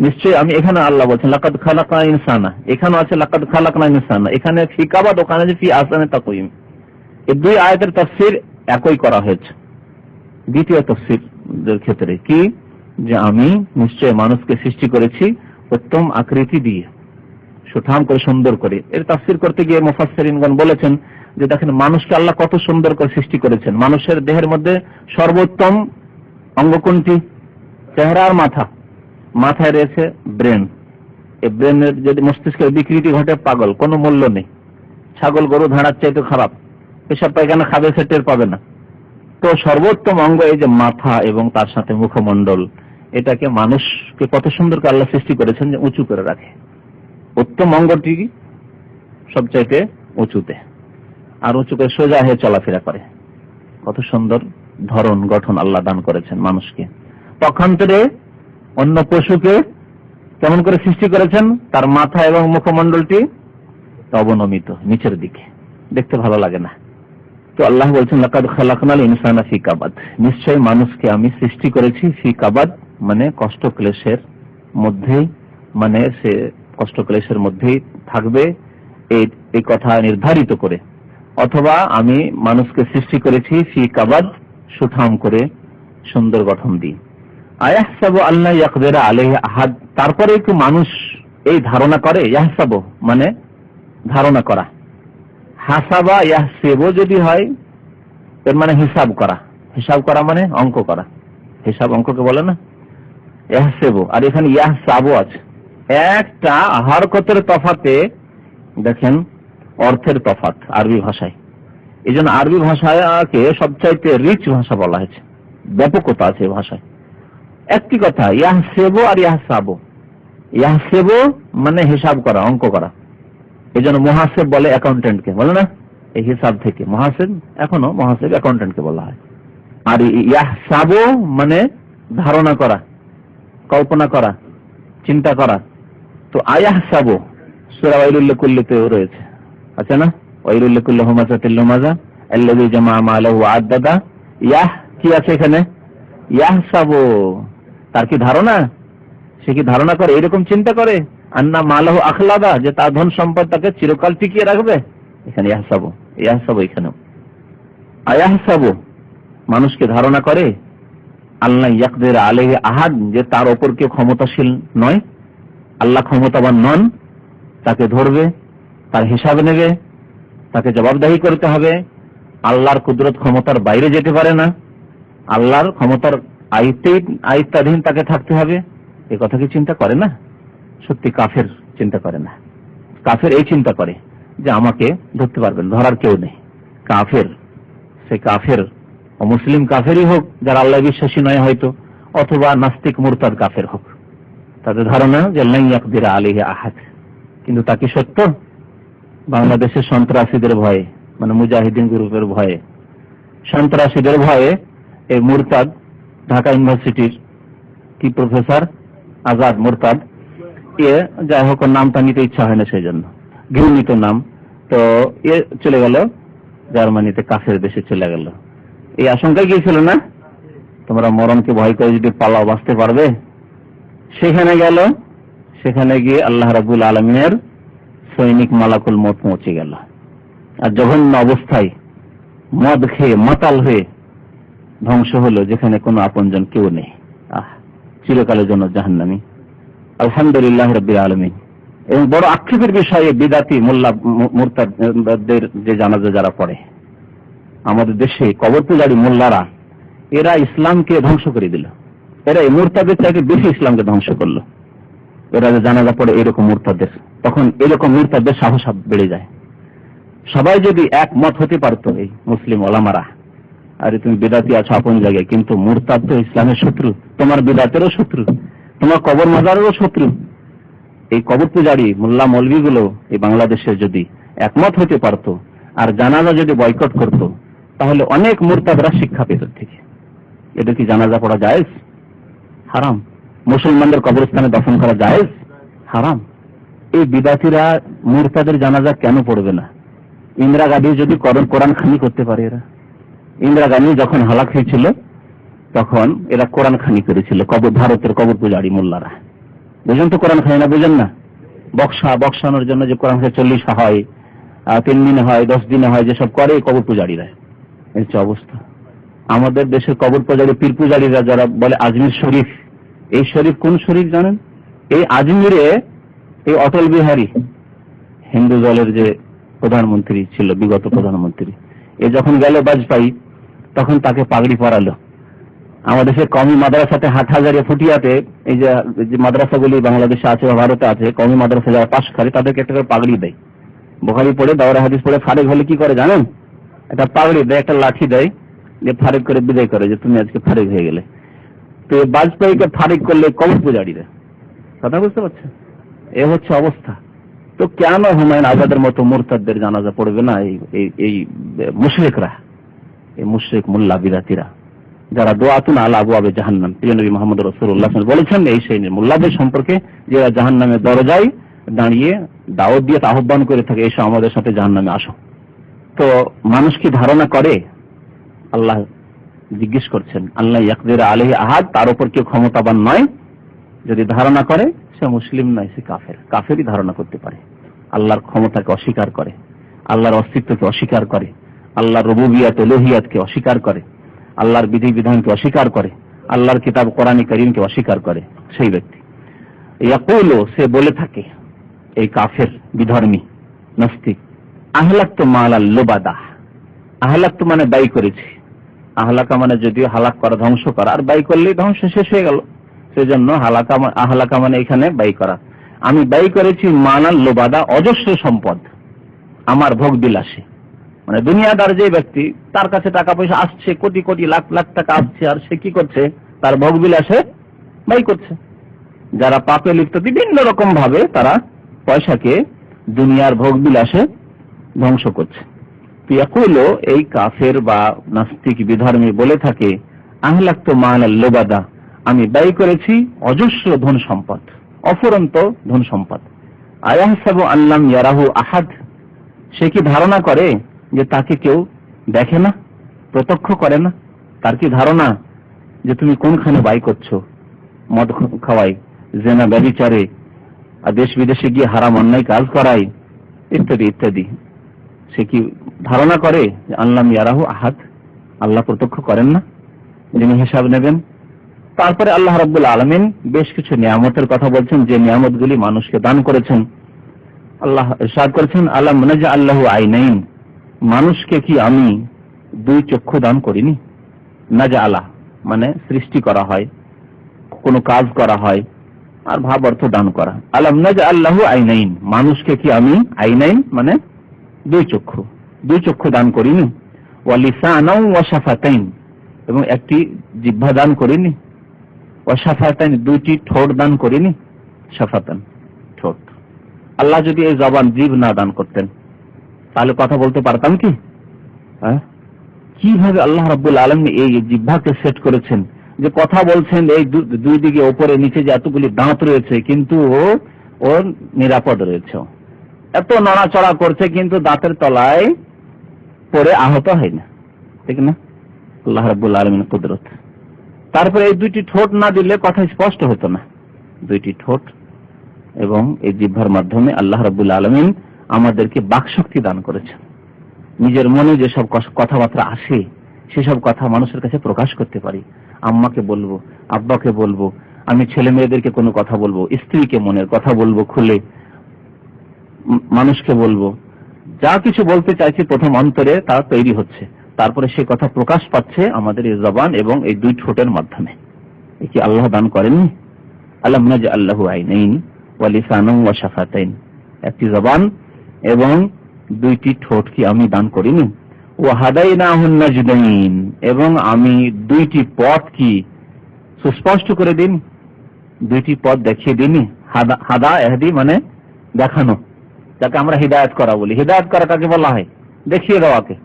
নিশ্চয়ই আমি এখানে আল্লাহ বলছেন লাকাদ খালাকনাল ইনসানা, এখানে আছে লাকাদ খালাকনাল ইনসানা, এখানে ফি কাবাদ, ওখানে আছে ফি আহসানি তাকওয়িম। এই দুই আয়াতের তাফসীর একই করা হয়েছে। দ্বিতীয় তাফসীরের ক্ষেত্রে কি, যে আমি নিশ্চয়ই মানুষকে সৃষ্টি করেছি উত্তম আকৃতি দিয়ে, সুঠাম করে, সুন্দর করে। এর তাফসীর করতে গিয়ে মুফাসসিরিনগণ বলেছেন যে দেখেন মানুষকে আল্লাহ কত সুন্দর করে সৃষ্টি করেছেন। মানুষের দেহের মধ্যে সর্বোত্তম অঙ্গ কোনটি? চেহারা আর মাথা। মাথায় রয়েছে ব্রেন। এই ব্রেনের যদি মস্তিষ্কের বিকৃতি ঘটে, পাগল, কোনো মূল্য নেই। ছাগল গরু ভেড়ার চাইতে খারাপ, পেশাব পায়খানা খাবে সে টের পাবে না। তো সর্বোত্তম অঙ্গ এই যে মাথা এবং তার সাথে মুখমণ্ডল, এটাকে মানুষকে কত সুন্দর করে আল্লাহ সৃষ্টি করেছেন যে উঁচু করে রাখে। উত্তম অঙ্গটি সবচাইতে উঁচুতে, আর উঁচু করে সোজা হয়ে চলাফেরা করে। কত সুন্দর ধরন গঠন আল্লাহ দান করেছেন মানুষকে। পক্ষান্তরে অন্য পশুকে কেমন করে সৃষ্টি করেছেন, তার মাথা এবং মুখমণ্ডলটি অবনমিত নিচের দিকে, দেখতে ভালো লাগে না। তো আল্লাহ বলছেন লাকাদ খালাকনাল ইনসানা ফি কাবাদ, নিশ্চয়ই মানুষকে আমি সৃষ্টি করেছি ফি কাবাদ মানে কষ্ট ক্লেশের মধ্যেই, মানে সে কষ্ট ক্লেশের মধ্যেই থাকবে এই কথা নির্ধারিত করে। অথবা আমি মানুষকে সৃষ্টি করেছি ফি কাবাদ, সুঠাম করে, সুন্দর গঠন দিয়ে। আয়াহসাবু আল্লাহ ইয়াকদিরা আলাইহি আহাদ, তারপরে কি মানুষ এই ধারণা করে? ইয়াহসাবু মানে ধারণা করা, হাসাবা ইয়াহসিবু যদি হয় এর মানে হিসাব করা। হিসাব করা মানে অঙ্ক করা, হিসাব অঙ্ককে বলে না, ইয়াহসিবু। আর এখানে ইয়াহসাবু আছে, একটা হরকতের তফাতে দেখেন অর্থের তফাৎ আরবি ভাষায়। এই জন্য আরবি ভাষাকে সবচাইতে রিচ ভাষা বলা হয়েছে, ব্যাপকতা আছে ভাষায়। একটি কথা ইয়াহসিবু আর ইয়াহসাবু। ইয়াহসিবু মানে হিসাব করা, অঙ্ক করা। এই জন্য মুহাসিব বলে অ্যাকাউন্টেন্টকে, বলে না, এই হিসাব থেকে মুহাসিব, এখনো মুহাসিব অ্যাকাউন্টেন্টকে বলা হয়। আর ইয়াহসাবু মানে ধারণা করা, কল্পনা করা, চিন্তা করা। তো আয়াহসাবু সূরা ওয়াইলুল লিকুল্লিতেও রয়েছে, আছে না, ওয়াইলুল লিকুল্লি হুমাযাতিল লুমাযা আল্লাযী জামা মালাহু আ'দ্দাদা। ইয়াহ কি আছে এখানে? ইয়াহসাবু, তার কি ধারণা? সে কি ধারণা করে, এরকম চিন্তা করে, আন্না মালাহু আখলাদা, যে তার ধন সম্পদ তাকে চিরকাল টিকিয়ে রাখবে। এখানে ইয়াহসাবু, ইয়াহসাবু এখানেও আয়াহসাবু মানুষকে ধারণা করে, আল্লাহ ইয়াকদির আলাইহি আহাদ, যে তার ওপর কেউ ক্ষমতাশীল নয়, আল্লাহ ক্ষমতাবান নন, তাকে ধরবে, তার হিসাব নেবে, তাকে জবাবদাহি করতে হবে। আল্লাহর কুদরত ক্ষমতার বাইরে যেতে পারে না, আল্লাহর ক্ষমতার আয়ত্তাধীন তাকে থাকতে হবে। এ কথা কি চিন্তা করে না? সত্যি কাফের চিন্তা করে না। কাফের এই চিন্তা করে যে আমাকে ধরতে পারবেন, ধরার কেউ নেই। কাফের, সে কাফের অমুসলিম কাফেরই হোক, যারা আল্লাহ বিশ্বাসী নয় হয়তো, অথবা নাস্তিক মুরতাদ কাফের হোক, তাদের ধারণা যে লা ইয়াকদির আলাইহি আহাদ। কিন্তু তা কি সত্য? বাংলাদেশের সন্ত্রাসীদের ভয়ে, মানে মুজাহিদিন গ্রুপের ভয়ে, সন্ত্রাসীদের ভয়ে এই মুরতাদ ঢাকা ইউনিভার্সিটির কি প্রফেসর আজাদ মুরতাদ, যাই হোক নামটা নিতে ইচ্ছা হয় না, সেই জন্য ঘৃণিত নাম, তো চলে গেল জার্মানিতে, কাফের দেশে চলে গেল। এই আশঙ্কা গিয়েছিল না, তোমরা মরণকে ভয় করে যদি পালাও বাঁচতে পারবে। সেখানে গেল, সেখানে গিয়ে আল্লাহ রাব্বুল আলামিনের সৈনিক মালাকুল মউত পৌঁছে গেল, আর জঘন্য অবস্থায় মদ খেয়ে মাতাল হয়ে ধ্বংস হলো, যেখানে কোনো আপনজন কেউ নেই। চিরকালের জন্য জাহান্নামী। আলহামদুলিল্লাহ রাব্বিল আলামিন, এবং বড় আক্ষেপের বিষয়ে বিদাতি মোল্লা মুরতাদদের যে জানাজা যারা পড়ে, আমাদের দেশে কবর পূজারী মোল্লারা, এরা ইসলামকে ধ্বংস করে দিল। এরা এই মুরতাদের চাইতে বেশি ইসলামকে ধ্বংস করলো। এরা যে জানাজা পড়ে এরকম মুরতাদের, তখন এরকম মুরতাদের সাহস বেড়ে যায়। সবাই যদি একমত হতে পারতো, এই মুসলিম ওলামারা, আরে তুমি বিদাতি আছো আপন জায়গায়, কিন্তু মুরতাদ তো ইসলামের শত্রু, তোমার বিদাতেরও শত্রু, তোমার কবর মাজারেরও শত্রু। এই কবর পূজারী মোল্লা মৌলভীগুলো এই বাংলাদেশে যদি একমত হতে পারতো আর জানাজা যদি বয়কট করতো, তাহলে অনেক মুরতাদরা শিক্ষা পেত থেকে। এটা কি জানাজা পড়া জায়েজ? হারাম। মুসলমানদের কবরস্থানে দফন করা জায়েজ? হারাম। এই বিদাতিরা মুরতাদের জানাজা কেন পড়বে না? ইন্দিরা গান্ধী যদি কোরআন খানি করতে পারে, এরা ইন্দিরা গান্ধী যখন হালাক হয়েছিল তখন এরা কোরআন খানি করেছিল, ভারতের কবর পূজারী মোল্লারা। বুঝেন তো কোরআন খানি না? বুঝেন না? বক্সানোর জন্য যে কোরআন খানি 40 হয়, 3 দিনে হয়, 10 দিনে হয়, যেসব করে কবর পূজারীরা। এই হচ্ছে অবস্থা। আমাদের দেশের কবর পূজারী পীর পূজারীরা যারা বলে আজমির শরীফ, এই শরীফ কোন শরীফ জানেন? এই আজমিরে এই অটল বিহারী, হিন্দু দলের যে প্রধানমন্ত্রী ছিল, বিগত প্রধানমন্ত্রী, এ যখন গেল বাজপেয়ী, তখন তাকে পাগড়ি পরালো। আমাদের দেশের কওমি মাদ্রাসাতে হাটহাজারিয়া ফুটিয়াতে, এই যে মাদ্রাসাগুলি বাংলাদেশে আছে বা ভারতে আছে, কওমি মাদ্রাসা যারা পাশ করে তাদেরকে একটা করে পাগড়ি দেয়। বুখারী পড়ে, দাওরা হাদিস পড়ে ফারেক হলে কি করে জানেন? একটা পাগড়ি দেয়, একটা লাঠি দেয়, যে ফারেক করে বিদায় করে, যে তুমি আজকে ফারেক হয়ে গেলে। তো বাজপেয়ীকে ফারেক করলে কবর পূজারীরা। কথা বুঝতে পারছেন? এ হচ্ছে অবস্থা। তো কেন হুমায়ুন আজাদের মতো মুরতাদদের জানাজা পড়বে না এই মুশরিকরা, এই মুশরিক মোল্লা বিদাতিরা, যারা দোয়াতুন আলা আবওয়াবে জাহান্নাম, প্রিয় নবী মুহাম্মদ রাসূলুল্লাহ বলেছেন এই সেই মোল্লাদের সম্পর্কে, যারা জাহান্নামের দরজায় দাঁড়িয়ে দাওয়াত দিয়ে আহ্বান করে থাকে, এসো আমাদের সাথে জাহান্নামে আসো। তো মানুষ কি ধারণা করে? আল্লাহ জিজ্ঞেস করছেন, আল্লাহ ইয়াকদির আলাইহি আহাদ, তার উপর কেউ ক্ষমতাবান নয়। যদি ধারণা করে সে মুসলিম নয়, সে কাফের। কাফেরই ধারণা করতে পারে। আল্লাহর ক্ষমতাকে অস্বীকার করে, আল্লাহর অস্তিত্বকে অস্বীকার করে, আল্লাহর রুবুবিয়ত উলুহিয়তকে অস্বীকার করে, আল্লাহর বিধি বিধানকে অস্বীকার করে, আল্লাহর কিতাব কোরআনে কারীমকে অস্বীকার করে, সেই ব্যক্তি। ইয়াকুলু, সে বলে থাকে, এই কাফের বিধর্মী নাস্তিক, আহলাকতু মালাল লুবাদা। আহলাকতু মানে ব্যয় করেছি। আহলাকা মানে যদিও হালাক করা, ধ্বংস করা, আর ব্যয় করলেই ধ্বংস শেষ হয়ে গেল, সেজন্য আহলাকা মানে এখানে ব্যয় করা। আমি ব্যয় করেছি মালাল লুবাদা, অজস্র সম্পদ, আমার ভোগ বিলাসে। মানে দুনিয়াদার যে ব্যক্তি, তার কাছে টাকা পয়সা আসছে, কোটি কোটি লাখ লাখ টাকা আসছে, আর সে কি করছে? তার ভোগ বিলাসে ব্যয় করছে। যারা পাপে লিপ্ত বিভিন্ন রকম ভাবে তারা পয়সাকে দুনিয়ার ভোগ বিলাসে ধ্বংস করছে। ইয়াকুলু, এই কাফের বা নাস্তিক বিধর্মী বলে থাকে, আহলাকতু মালাল লুবাদা, আমি ব্যয় করেছি অজস্র ধন সম্পদ, অফুরন্ত ধন সম্পদ। আয়াহসাবু আল্লাম ইয়ারাহু আহাদ, সে কি ধারণা করে যে তাকে কেউ দেখে না, প্রত্যক্ষ করে না? তার কি ধারণা যে তুমি কোনখানে ব্যয় করছো? মদ খাওয়াই, জেনা ব্যভিচারে, আর দেশ বিদেশে গিয়ে হারাম অন্যায় কাজ করাই, ইত্যাদি ইত্যাদি। সে কি ধারণা করে যে আল্লাম ইয়ারাহু আহাদ, আল্লাহ প্রত্যক্ষ করেন না, যিনি হিসাব নেবেন? তারপরে আল্লাহ রাব্বুল আলামিন বেশ কিছু নিয়ামতের কথা বলছেন, যে নিয়ামতগুলি মানুষকে দান করেছেন। আল্লাহ ইরশাদ করেছেন, আলাম নাজআল লাহু আইনাইন, মানুষকে কি আমি 2 চক্ষু দান করিনি? নাজআলা মানে সৃষ্টি করা হয়, কোনো কাজ করা হয়, আর ভাব অর্থ দান করা। আলাম নাজআল লাহু আইনাইন, মানুষকে কি আমি আইনাইন মানে 2 চক্ষু দান করিনি? ওয়া লিসানাও ওয়া শাফাতাইন, এবং একটি জিহ্বা দান করিনি? ওয়া শাফাতাইন, 2টি ঠোঁট দান করিনি? শাফাতান ঠোঁট। আল্লাহ যদি এই জবান, জিভ না দান করতেন, তাহলে কথা বলতে পারতাম কি? কিভাবে আল্লাহ রাব্বুল আলামিন এই জিহ্বাকে সেট করেছেন যে কথা বলছেন, এই 2 দিকে উপরে নিচে যে এতগুলি দাঁত রয়েছে, কিন্তু ও নিরাপদ রয়েছে। এত নড়াচড়া করছে কিন্তু দাঁতের তলায় পড়ে আহত হয় না, ঠিক না? আল্লাহ রাব্বুল আলামিনের কুদরত। তারপরে এই 2টি ঠোঁট না দিলে কথা স্পষ্ট হতো না। 2টি ঠোঁট এবং এই জিহ্বার মাধ্যমে আল্লাহ রাব্বুল আলামিন আমাদেরকে বাকশক্তি দান করেছেন। নিজের মনে যেসব কথাবার্তা আসে, সেসব কথা মানুষের কাছে প্রকাশ করতে পারি। আম্মাকে বলবো, আব্বাকে বলবো, আমি ছেলে মেয়েদেরকে কোনো কথা বলবো, স্ত্রীকে মনের কথা বলবো খুলে, মানুষকে বলবো, যা কিছু বলতে চাইছি প্রথম অন্তরে তা তৈরি হচ্ছে, তারপরে সে কথা প্রকাশ পাচ্ছে আমাদের এই জবান এবং এই দুই ঠোঁটের মাধ্যমে। এ কি আল্লাহ দান করেননি? আলাম নাজআল লাহু আইনাইন ওয়া লিসানান ওয়া শাফাতাইন, একটি জবান এবং দুইটি ঠোঁট কি আমি দান করিনি? ওয়া হাদাইনাহুন নাজদাইন, এবং আমি দুইটি পথ কি সুস্পষ্ট করে দিন, দুইটি পথ দেখিয়ে দিনি। হাদা ইহদি মানে দেখানো, যাকে আমরা হিদায়াত করা বলি। হিদায়াত করা কাকে বলা হয়? দেখিয়ে দেওয়াকে।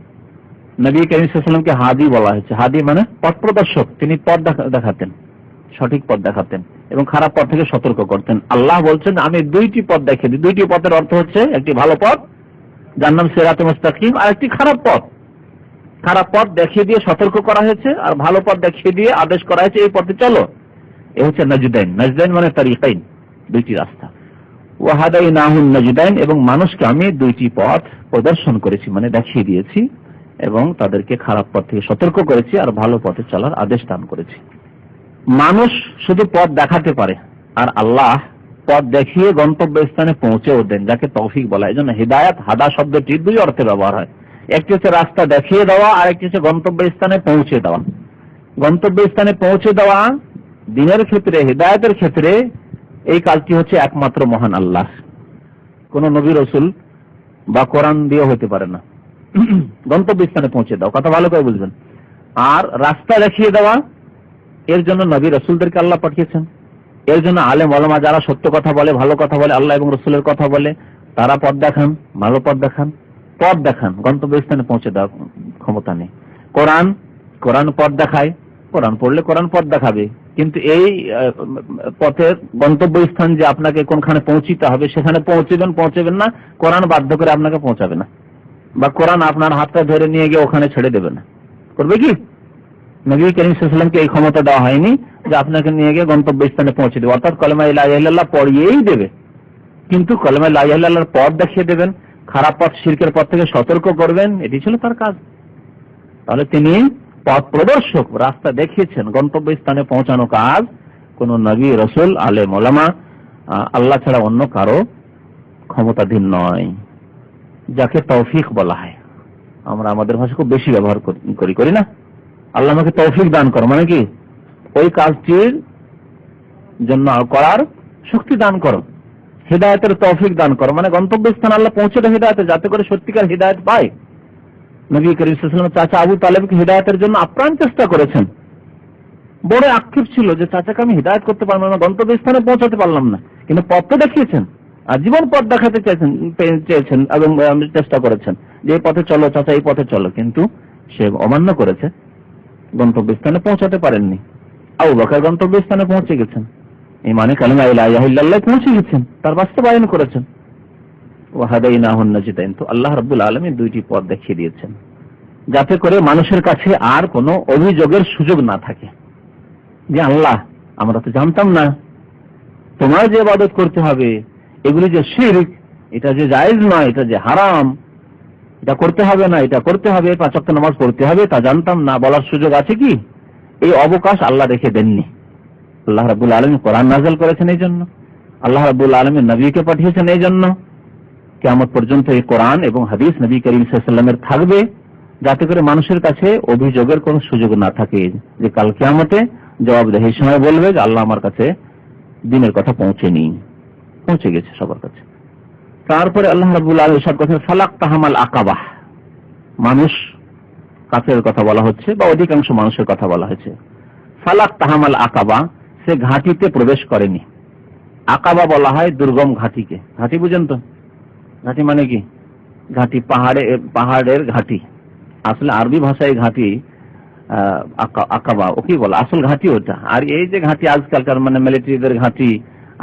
নবী করিম সাল্লাল্লাহু আলাইহি ওয়াসাল্লামকে হাদি বলা হয়েছে। হাদি মানে পথ প্রদর্শক, তিনি পথ দেখাতেন, সঠিক পথ দেখাতেন এবং খারাপ পথ থেকে সতর্ক করতেন। আল্লাহ বলছেন আমি দুইটি পথ দেখিয়ে দিই। দুইটি পথের অর্থ হচ্ছে একটি ভালো পথ, যার নাম সিরাতে মুস্তাকিম, আর একটি খারাপ পথ। খারাপ পথ দেখিয়ে দিয়ে সতর্ক করা হয়েছে, আর ভালো পথ দেখিয়ে দিয়ে আদেশ করা হয়েছে এই পথে চলো। এ হচ্ছে নাজদাইন। নাজদাইন মানে তারিকাইন, দুইটি রাস্তা। ওয়া হাদাইনাহুন নাজদাইন, এবং মানুষকে আমি দুইটি পথ প্রদর্শন করেছি, মানে দেখিয়ে দিয়েছি, এবং তাদেরকে খারাপ পথ থেকে সতর্ক করেছি আর ভালো পথে চলার আদেশ দান করেছি। মানুষ শুধু পথ দেখাতে পারে, আর আল্লাহ পথ দেখিয়ে গন্তব্যস্থানে পৌঁছেও দেন, যাকে তৌফিক বলা হয়। এজন্য হিদায়াত, হাদা শব্দটি দুই অর্থে ব্যবহার হয়। একটি হচ্ছে রাস্তা দেখিয়ে দেওয়া, আর একটি হচ্ছে গন্তব্যস্থানে পৌঁছে দেওয়া। গন্তব্যস্থানে পৌঁছে দেওয়া দ্বীনের ক্ষেত্রে, হিদায়াতের ক্ষেত্রে এই কাজটি হচ্ছে একমাত্র মহান আল্লাহ। কোন নবী রাসূল বা কোরআন দিয়ে হতে পারে না। গন্তব্যস্থানে পৌঁছে দাও, কথা ভালো করে বুঝবেন। আর রাস্তা দেখিয়ে দেওয়া, এর জন্য নবী রাসূলদেরকে আল্লাহ পাঠিয়েছেন। এর জন্য আলেম ওলামা যারা সত্য কথা বলে, ভালো কথা বলে, আল্লাহ এবং রাসূলের কথা বলে, তারা পথ দেখান, ভালো পথ দেখান, পথ দেখান। গন্তব্যস্থানে পৌঁছে দেওয়ার ক্ষমতা নেই। কোরআন পথ দেখায়, কোরআন পড়লে কোরআন পথ দেখাবে, কিন্তু এই পথের গন্তব্যস্থান যে আপনাকে কোনখানে পৌঁছিতে হবে সেখানে পৌঁছবেন না, কোরআন বাধ্য করে আপনাকে পৌঁছাবে না, বা কোরআন আপনার হাতটা ধরে নিয়ে গিয়ে ওখানে ছেড়ে দেবে না। করবে কি? নবী করিম সাল্লাল্লাহু আলাইহি ওয়াসাল্লামকে এই ক্ষমতা দেওয়া হয়নি যে আপনাকে নিয়ে গিয়ে গন্তব্যস্থানে পৌঁছে দেবে। অর্থাৎ কালেমা লা ইলাহা ইল্লাল্লাহ পড়িয়েই দেবে, কিন্তু কালেমা লা ইলাহা ইল্লাল্লাহর পথ দেখিয়ে দেবেন, খারাপ পথ, শিরকের পথ থেকে সতর্ক করবেন, এটি ছিল তার কাজ। তাহলে তিনি পথ প্রদর্শক, রাস্তা দেখিয়েছেন। গন্তব্যস্থানে পৌঁছানো কাজ কোন নবী, রাসূল, আলেম ওলামা, আল্লাহ ছাড়া অন্য কারো ক্ষমতাধীন নয়, যাকে তৌফিক বলা হয়। আমরা আমাদের ভাষা খুব বেশি ব্যবহার করি না। আল্লাহ আমাকে তৌফিক দান করো, মানে কি ওই কাজটির জন্য করার শক্তি দান করো, হিদায়াতের তৌফিক দান করো, মানে গন্তব্যস্থান আল্লাহ পৌঁছে দেয় হিদায়াতে, যাতে করে সত্যিকার হিদায়াত পায়। নবী করিম সাল্লাল্লাহু আলাইহি ওয়াসাল্লাম চাচা আবু তালেবকে হিদায়াতের জন্য আপ্রাণ চেষ্টা করেছেন। বড় আক্ষেপ ছিল যে চাচাকে আমি হিদায়াত করতে পারলাম না, গন্তব্যস্থানে পৌঁছাতে পারলাম না, কিন্তু পথ তো দেখিয়েছেন, আজীবন পথ দেখাতে চেয়েছেন এবং চেষ্টা করেছেন যে এই পথে চলো চাচা, এই পথে চলো, কিন্তু সে অমান্য করেছে, গন্তব্যস্থানে পৌঁছাতে পারেননি। আবু বকর গন্তব্যস্থানে পৌঁছে গেছেন, ঈমানে কালিমা লা ইলাহা ইল্লাল্লাহ পৌঁছে গেছেন, তার বাস্তবায়ন করেছেন। ওয়া হাদাইনাহুন নাজদাইন, তো আল্লাহ রাব্বুল আলামিন দুইটি পথ দেখিয়ে দিয়েছেন, যাতে করে মানুষের কাছে আর কোনো অভিযোগের সুযোগ না থাকে যে আল্লাহ আমরা তো জানতাম না তোমার যে ইবাদত করতে হবে, এগুলি যে শিরক, এটা যে জায়েজ নয়, এটা যে হারাম, এটা করতে হবে না, এটা করতে হবে, 5 ওয়াক্ত নামাজ পড়তে হবে, তা জানতাম না, বলার সুযোগ আছে কি? এই অবকাশ আল্লাহ রেখে দেননি। আল্লাহ রাব্বুল আলামিন কোরআন নাযিল করেছেন এই জন্য, আল্লাহ রাব্বুল আলামিন নবীকে পাঠিয়েছেন এই জন্য, কিয়ামত পর্যন্ত এই কোরআন এবং হাদিস নবী করিম সাল্লাল্লাহু আলাইহি ওয়াসাল্লামের থাকবে, যাতে করে মানুষের কাছে অভিযোগের কোনো সুযোগ না থাকে, যে কাল কিয়ামতে জবাবদিহির সময় বলবে যে আল্লাহ আমার কাছে দ্বীনের কথা পৌঁছে গেছে সবার কাছে। তারপরে আল্লাহ রাব্বুল আলামিন ইরশাদ করেছেন ফালাকতাহামাল আকাবাহ, মানুষ কাফেরের কথা বলা হচ্ছে বা অধিকাংশ মানুষের কথা বলা হয়েছে। ফালাকতাহামাল আকাবা, সে ঘাটিতে প্রবেশ করেনি। আকাবা বলা হয় দুর্গম ঘাটিকে। ঘাটি বুঝেন তো? ঘাটি মানে কি? ঘাটি, পাহাড়ের ঘাটি। আসলে আরবি ভাষায় ঘাটি আকাবা ওকে বলে, আসল ঘাটি ওটা। আর এই যে ঘাটি আজকালকার মানে মিলিটারিদের ঘাটি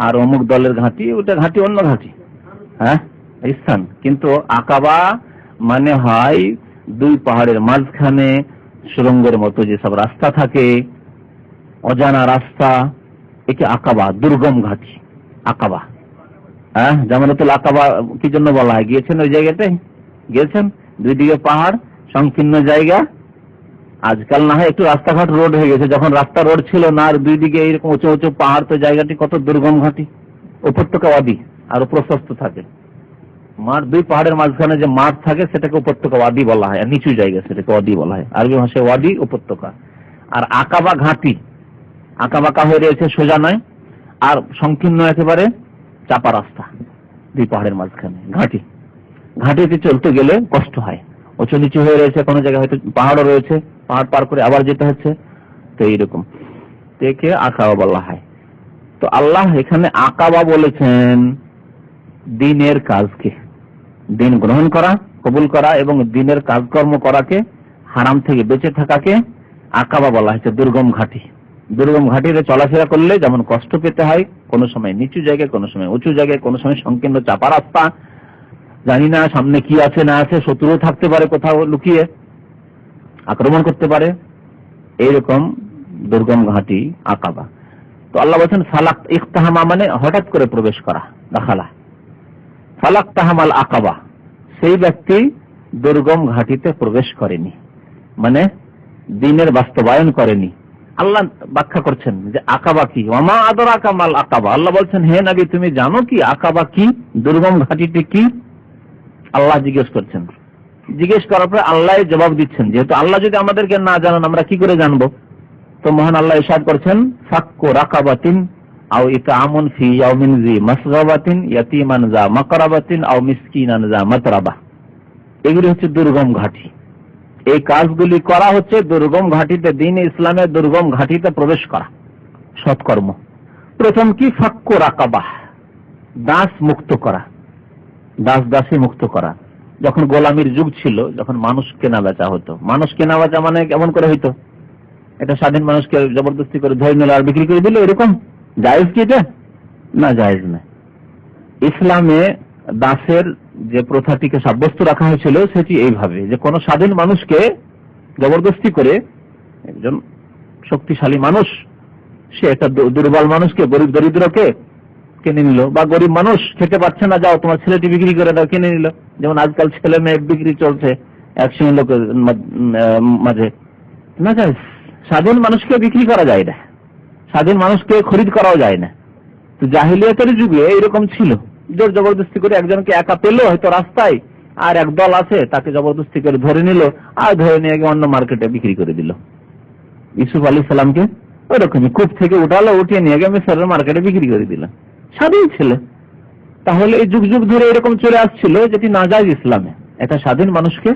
আর অমুক দলের ঘাটি, ওটা ঘাটি অন্য ঘাটি, হ্যাঁ স্থান। কিন্তু আকাবা মানে হয় দুই পাহাড়ের মাঝখানে সুড়ঙ্গের মতো যেসব রাস্তা থাকে, অজানা রাস্তা, একে আকাবা, দুর্গম ঘাটি আকাবা। হ্যাঁ, জামারাতুল আকাবা কি জন্য বলা হয়? গিয়েছেন ওই জায়গাটায়? গিয়েছেন? দুই দিকে পাহাড়, সংকীর্ণ জায়গা। আজকাল না হয় একটু রাস্তাঘাট রোড হয়ে গেছে, যখন রাস্তা রোড ছিল না আর দুই দিকে এইরকম উঁচু উঁচু পাহাড়, তো জায়গাটি কত দুর্গম ঘাটি, উপত্যকা ওয়াদি, আরো প্রশস্ত থাকে। মাঠ, দুই পাহাড়ের মাঝখানে যে মাঠ থাকে সেটাকে উপত্যকা, ওয়াদি বলা হয়, আর নিচু জায়গা সেটাকে ওয়াদি বলা হয়, আরবি ভাষায় ওয়াদি উপত্যকা। আর আকাবা ঘাটি, আঁকাবাঁকা হয়ে রয়েছে, সোজা নয়, আর সংকীর্ণ একেবারে চাপা রাস্তা, দুই পাহাড়ের মাঝখানে ঘাটি। ঘাটিতে চলতে গেলে কষ্ট হয়, উঁচু নিচু হয়ে রয়েছে, কোনো জায়গায় হয়তো পাহাড়ও রয়েছে, পাহাড় পার করে আবার যেতে হচ্ছে, তো এইরকম একে আকাবা বলা হয়। তো আল্লাহ এখানে আকাবা বলেছেন দিনের কাজকে, দিন গ্রহণ করা, কবুল করা এবং দিনের কাজকর্ম করাকে, হারাম থেকে বেঁচে থাকাকে আকাবা বলা হয়েছে, দুর্গম ঘাটি। দুর্গম ঘাটিতে চলাফেরা করলে যেমন কষ্ট পেতে হয়, কোনো সময় নিচু জায়গায়, কোনো সময় উঁচু জায়গায়, কোনো সময় সংকীর্ণ চাপা রাস্তা, জানি না সামনে কি আছে না আছে, শত্রুও থাকতে পারে কোথাও লুকিয়ে, আক্রমণ করতে পারে, এইরকম দুর্গম ঘাটি আকাবা। তো আল্লাহ বলছেন ফালাক ইখতাহামা, মানে হঠাৎ করে প্রবেশ করা, দাখালা। ফালাক তাহামাল আকাবা, সেই ব্যক্তি দুর্গম ঘাটিতে প্রবেশ করেনি, মানে দিনের বাস্তবায়ন করেনি। আল্লাহ ব্যাখ্যা করছেন যে আকাবা কি, ওমা আদরাকা মাল আকাবা। আল্লাহ বলছেন হে নবী তুমি জানো কি আকাবা কি, দুর্গম ঘাটিটি কি? আল্লাহ জিজ্ঞেস করছেন। জিজ্ঞেস করার পরে আল্লাহ জবাব দিচ্ছেন, যেহেতু আল্লাহ যদি আমাদেরকে না জানান আমরা কি করে জানবো? তো মহান আল্লাহ ইরশাদ করছেন ফাক্কু রাকাবাতিন আও ইতআমুন ফি ইয়াউমিন জি মাসগাবাতিন ইয়াতীমান যা মাকরাবাতিন আও মিসকিনান যা মাতরাবা। এগুলি হচ্ছে দুর্গম ঘাটি। এই কাজগুলি করা হচ্ছে দুর্গম ঘাটিতে, দ্বীন ইসলামের দুর্গম ঘাটিতে প্রবেশ করা, সৎকর্ম। প্রথম কি ফাক্কু রাকাবা, দাস মুক্ত করা, দাস দাসী মুক্ত করা। যখন গোলামির যুগ ছিল, যখন মানুষ কেনা বেচা হতো, মানুষ কেনা বেচা মানে কেমন করে হইতো? এটা স্বাধীন মানুষকে জবরদস্তি করে ধরে নিল আর বিক্রি করে দিল, এরকম জায়েজ কি এটা? না, জায়েজ না। ইসলামে দাসের যে প্রথাটিকে সাব্যস্ত রাখা হয়েছিল সেটি এইভাবে যে কোন স্বাধীন মানুষকে জবরদস্তি করে, একজন শক্তিশালী মানুষ সে একটা দুর্বল মানুষকে, গরিব দরিদ্রকে কিনে নিল, বা গরিব মানুষ খেতে পারছে না, যাও তোমার ছেলেটি বিক্রি করে দাও, কিনে নিল। যেমন আজকাল ছেলে মেয়ে বিক্রি চলছে এক শ্রেণীর লোকের মাঝে, না যায়। স্বাধীন মানুষকে বিক্রি করা যায় না, স্বাধীন মানুষকে খরিদ করাও যায় না। তো জাহিলিয়াতের যুগে এরকম ছিল, জোর জবরদস্তি করে একজনকে একা পেলো হয়তো রাস্তায়, আর এক দল আছে তাকে জবরদস্তি করে ধরে নিল, আর ধরে নিয়ে গিয়ে অন্য মার্কেটে বিক্রি করে দিল। ইউসুফ আলাইহিস সালামকে ওইরকমই কূপ থেকে উঠালো, উঠিয়ে নিয়ে গিয়ে মিসরের মার্কেটে বিক্রি করে দিল, স্বাধীন ছিল। তাহলে এই যুগ যুগ ধরে এরকম চলে আসছিল, যেটি নাজায়েজ ইসলামে। একটা স্বাধীন মানুষকে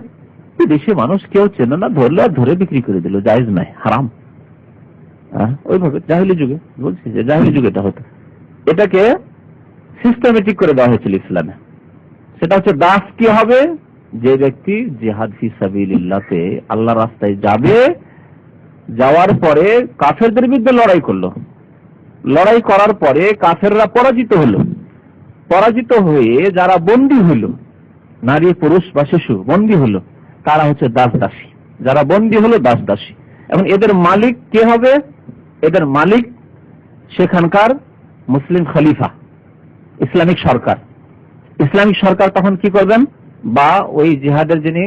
দেশে মানুষ কেউ চেনে না, ধরলে আর ধরে বিক্রি করে দিল, জায়েজ নাই, হারাম। ওইভাবে জাহিলি যুগে, বলছি যে জাহিলি যুগে এটা হতো। এটাকে সিস্টেমেটিক করে দেওয়া হয়েছিল ইসলামে। সেটা হচ্ছে দাস কি হবে? যে ব্যক্তি জিহাদ ফি সাবিলিল্লাহতে আল্লাহর রাস্তায় যাবে, যাওয়ার পরে কাফেরদের বিরুদ্ধে লড়াই করলো, লড়াই করার পরে কাফেররা পরাজিত হলো, পরাজিত হয়ে যারা বন্দী হইল, নারী পুরুষ বা শিশু বন্দী হলো, তারা হচ্ছে দাস দাসী। যারা বন্দী হলো দাস দাসী। এখন এদের মালিক কে হবে? এদের মালিক সেখানকার মুসলিম খলিফা, ইসলামিক সরকার। ইসলামিক সরকার তখন কি করবেন? বা ওই জিহাদের যিনি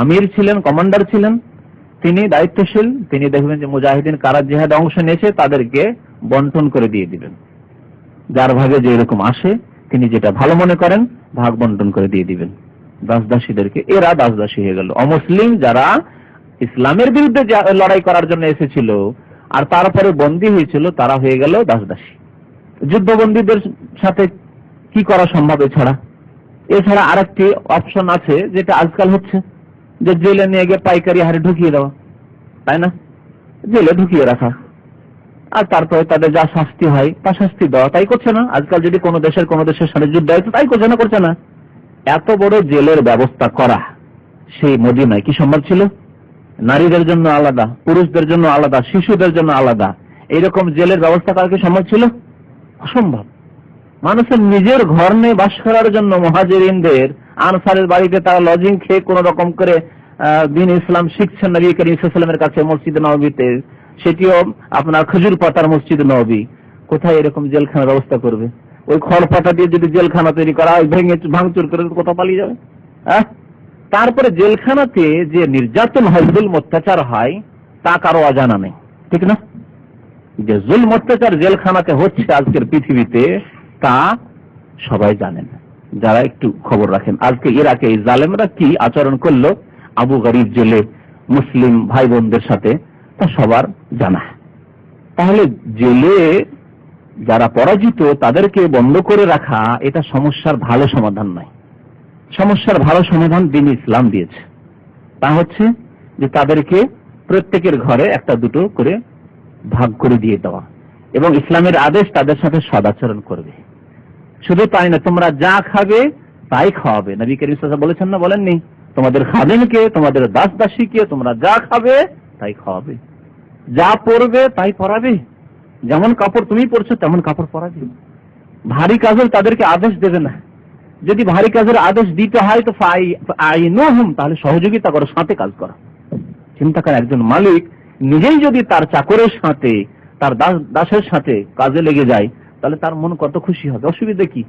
আমির ছিলেন, কমান্ডার ছিলেন, তিনি দায়িত্বশীল, তিনি দেখবেন যে মুজাহিদিন কারা জিহাদে অংশ নিয়েছে তাদেরকে বন্টন করে দিয়ে দিবেন। যার ভাগে যে এরকম আসে, তিনি যেটা ভালো মনে করেন ভাগ বন্টন করে দিয়ে দিবেন দাস দাসীদেরকে। এরা দাস দাসী হয়ে গেল। অমুসলিম যারা ইসলামের বিরুদ্ধে লড়াই করার জন্য এসেছিল আর তারপরে বন্দী হয়েছিল, তারা হয়ে গেল দাস দাসী। যুদ্ধবন্দীদের সাথে কি করা সম্ভব এছাড়া? এছাড়া আরেকটি অপশন আছে, যেটা আজকাল হচ্ছে, যে জেলে নিয়ে গিয়ে পাইকারি হারে ঢুকিয়ে দেওয়া, তাই না? জেলে ঢুকিয়ে রাখা, আর তারপরে তাদের যা শাস্তি হয় তা শাস্তি দেওয়া। তাই করছে না আজকাল? যদি কোনো দেশের সাথে যুদ্ধ হয় তাই করছে না? করছে না? এত বড় জেলের ব্যবস্থা করা সেই মদিনায় কি সম্ভব ছিল? নারীদের জন্য আলাদা, পুরুষদের জন্য আলাদা, শিশুদের জন্য আলাদা, এইরকম জেলের ব্যবস্থা করা কি সম্ভব ছিল? অসম্ভব। মানুষের নিজের ঘর নিয়ে বাস করার জন্য মুহাজিরিনদের, আনসারের বাড়িতে তারা লজিং খেয়ে কোন রকম করে দ্বীন ইসলাম শিখছেন নবী করিম সাল্লাল্লাহু আলাইহি ওয়াসাল্লামের কাছে মসজিদ নববীতে, সেটিও আপনার খেজুর পাতার মসজিদ নববী। কোথায় এরকম জেলখানার ব্যবস্থা করবে? ওই খড় পাতা দিয়ে যদি জেলখানা তৈরি করা হয়, ভেঙে ভাঙচুর করে কোথাও পালিয়ে যাবে। তারপরে জেলখানাতে যে নির্যাতন হয়, জুলম অত্যাচার হয়, তা কারো অজানা নেই, ঠিক না? যে জুলম অত্যাচার জেলখানাতে হচ্ছে আজকের পৃথিবীতে, তা সবাই জানেন। যারা একটু খবর রাখেন, আজকে ইরাকে এই জালেমরা কি আচরণ করলো আবু গরিব জেলে মুসলিম ভাই বোনদের সাথে, তা সবার জানা। তাহলে জেলে যারা পরাজিত তাদেরকে বন্ধ করে রাখা এটা সমস্যার ভালো সমাধান নয়। সমস্যার ভালো সমাধান দ্বীন ইসলাম দিয়েছে, তা হচ্ছে যে তাদেরকে প্রত্যেকের ঘরে একটা দুটো করে ভাগ করে দিয়ে দেওয়া, এবং ইসলামের আদেশ তাদের সাথে সদাচরণ করবে। শুধু তাই না, তোমরা যা খাবে তাই খাওয়াবে। নবী করিম সাল্লাল্লাহু আলাইহি ওয়াসাল্লাম বলেছেন না, বলেননি? তোমাদের খাদেমকে, তোমাদের দাস দাসীকে তোমরা যা খাবে তাই খাওয়াবে, যা পরবে তাই পরাবে, যেমন কাপড় তুমি পরছো তেমন কাপড় পরাবে। ভারী কাজের তাদেরকে আদেশ দেবে না। যদি ভারী কাজের আদেশ দিতে হয় তো ফাইনুহুম, তাহলে সহযোগিতা করো, সাথে কাজ করো। চিন্তা করে, একজন মালিক নিজেই যদি তার চাকরের সাথে, তার দাসের সাথে কাজে লেগে যায়, তাহলে তার মন কত খুশি হবে। অসুবিধা কি?